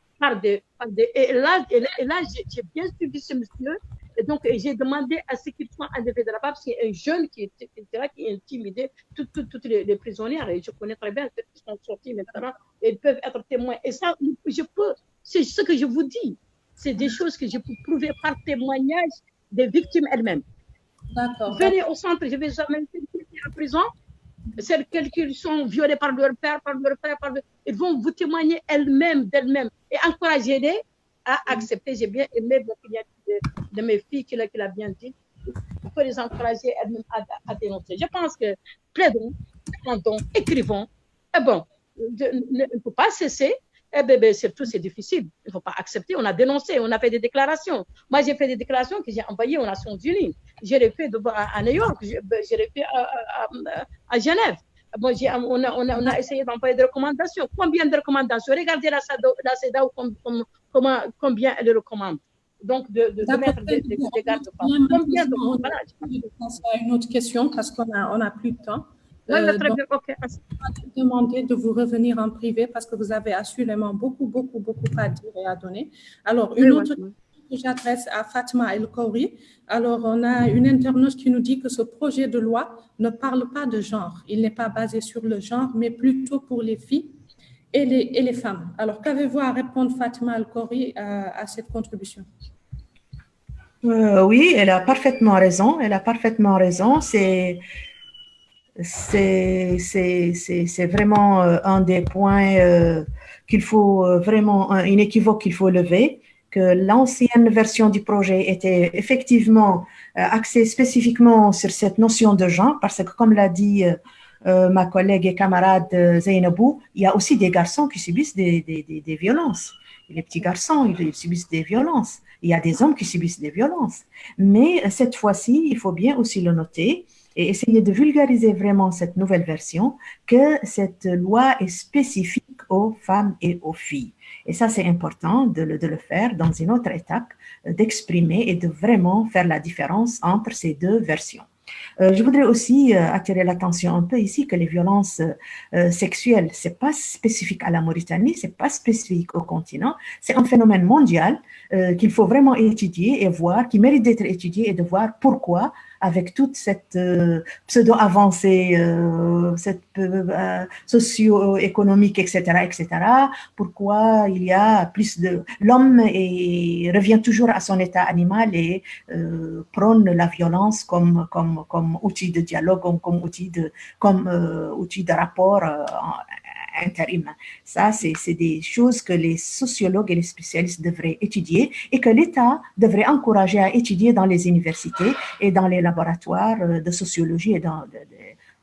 Et là j'ai bien suivi ce monsieur et donc j'ai demandé à ce qu'il soit enlevé de là-bas parce qu'il y a un jeune qui était là, qui intimidait toutes les prisonnières et je connais très bien ceux qui sont sortis maintenant et ils peuvent être témoins. Et ça, c'est ce que je vous dis. C'est des choses que je peux prouver par témoignage des victimes elles-mêmes. Venez au centre, je vais jamais en prison. Celles qui sont violées par leur père, ils vont vous témoigner d'elles-mêmes et encourager-les à accepter. J'ai bien aimé de mes filles qui l'a bien dit. Il faut les encourager elles-mêmes à dénoncer. Je pense que plaidons, demandons, écrivons. Et bon, ne faut pas cesser. Surtout, c'est difficile. Il ne faut pas accepter. On a dénoncé, on a fait des déclarations. Moi, j'ai fait des déclarations que j'ai envoyées aux Nations Unies. Je l'ai fait à New York, je l'ai fait à Genève. Bon, on a essayé d'envoyer des recommandations. Combien de recommandations? Regardez la CEDAW, combien elle recommande. Donc, de mettre des garde-femmes. Combien de recommandations? Je pense à une autre question parce qu'on n'a plus de temps. Très bien. Okay. Je vais demander de vous revenir en privé parce que vous avez assurément beaucoup à dire et à donner. Alors, une autre question que j'adresse à Fatma El Khoury. Alors, on a une internaute qui nous dit que ce projet de loi ne parle pas de genre. Il n'est pas basé sur le genre, mais plutôt pour les filles et les femmes. Alors, qu'avez-vous à répondre, Fatma El Khoury, à cette contribution? Oui, elle a parfaitement raison. C'est vraiment un des points qu'il faut vraiment, une équivoque qu'il faut lever, que l'ancienne version du projet était effectivement axée spécifiquement sur cette notion de genre, parce que comme l'a dit ma collègue et camarade Zainabou, il y a aussi des garçons qui subissent des violences. Les petits garçons, ils subissent des violences. Il y a des hommes qui subissent des violences. Mais cette fois-ci, il faut bien aussi le noter, et essayer de vulgariser vraiment cette nouvelle version, que cette loi est spécifique aux femmes et aux filles. Et ça, c'est important de le faire dans une autre étape, d'exprimer et de vraiment faire la différence entre ces deux versions. Je voudrais aussi attirer l'attention un peu ici que les violences sexuelles, c'est pas spécifique à la Mauritanie, c'est pas spécifique au continent, c'est un phénomène mondial qu'il faut vraiment étudier et voir, qui mérite d'être étudié et de voir pourquoi, avec toute cette pseudo-avancée socio-économique, etc., pourquoi il y a plus de... L'homme revient toujours à son état animal et prône la violence comme outil de dialogue, comme outil de rapport interhumain. Ça, c'est des choses que les sociologues et les spécialistes devraient étudier et que l'État devrait encourager à étudier dans les universités et dans les laboratoires de sociologie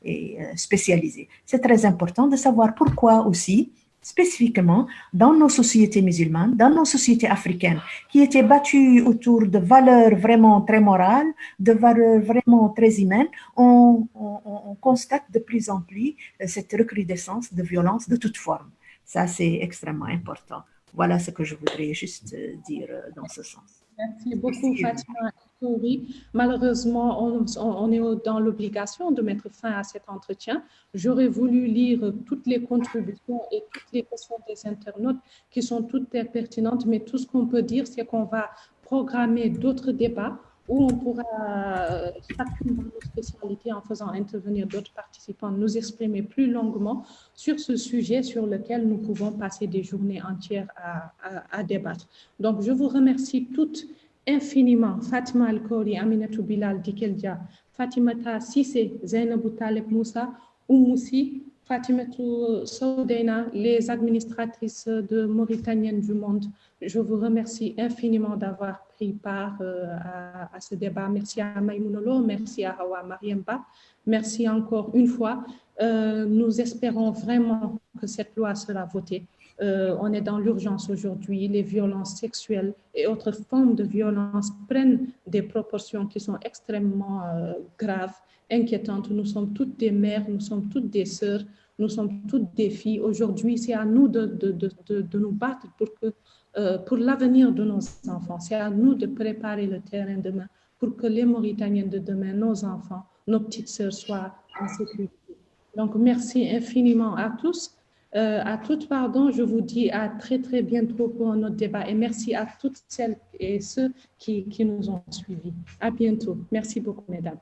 et spécialisés. C'est très important de savoir pourquoi aussi, spécifiquement dans nos sociétés musulmanes, dans nos sociétés africaines, qui étaient battues autour de valeurs vraiment très morales, de valeurs vraiment très humaines, on constate de plus en plus cette recrudescence de violence de toute forme. Ça, c'est extrêmement important. Voilà ce que je voudrais juste dire dans ce sens. Merci beaucoup, Fatma El Khoury. Malheureusement, on est dans l'obligation de mettre fin à cet entretien. J'aurais voulu lire toutes les contributions et toutes les questions des internautes qui sont toutes pertinentes, mais tout ce qu'on peut dire, c'est qu'on va programmer d'autres débats où on pourra, chacune dans nos spécialités, en faisant intervenir d'autres participants, nous exprimer plus longuement sur ce sujet sur lequel nous pouvons passer des journées entières à débattre. Donc, je vous remercie toutes infiniment, Fatima Al-Khoury, Aminatou Bilal Dikeldia, Fatimata Sissé, Zainabou Taleb Moussa, Oumoussi, Fatimatou Soudeyna, les administratrices de Mauritaniennes du monde. Je vous remercie infiniment d'avoir pris part à ce débat. Merci à Maïmounolo, merci à Hawa Mariemba, merci encore une fois. Nous espérons vraiment que cette loi sera votée. On est dans l'urgence aujourd'hui. Les violences sexuelles et autres formes de violence prennent des proportions qui sont extrêmement graves, inquiétantes. Nous sommes toutes des mères, nous sommes toutes des sœurs, nous sommes toutes des filles. Aujourd'hui, c'est à nous de nous battre pour l'avenir de nos enfants. C'est à nous de préparer le terrain demain pour que les Mauritaniens de demain, nos enfants, nos petites sœurs soient en sécurité. Donc, merci infiniment à tous. À toutes, pardon, je vous dis à très, très bientôt pour notre débat et merci à toutes celles et ceux qui nous ont suivis. À bientôt. Merci beaucoup, mesdames.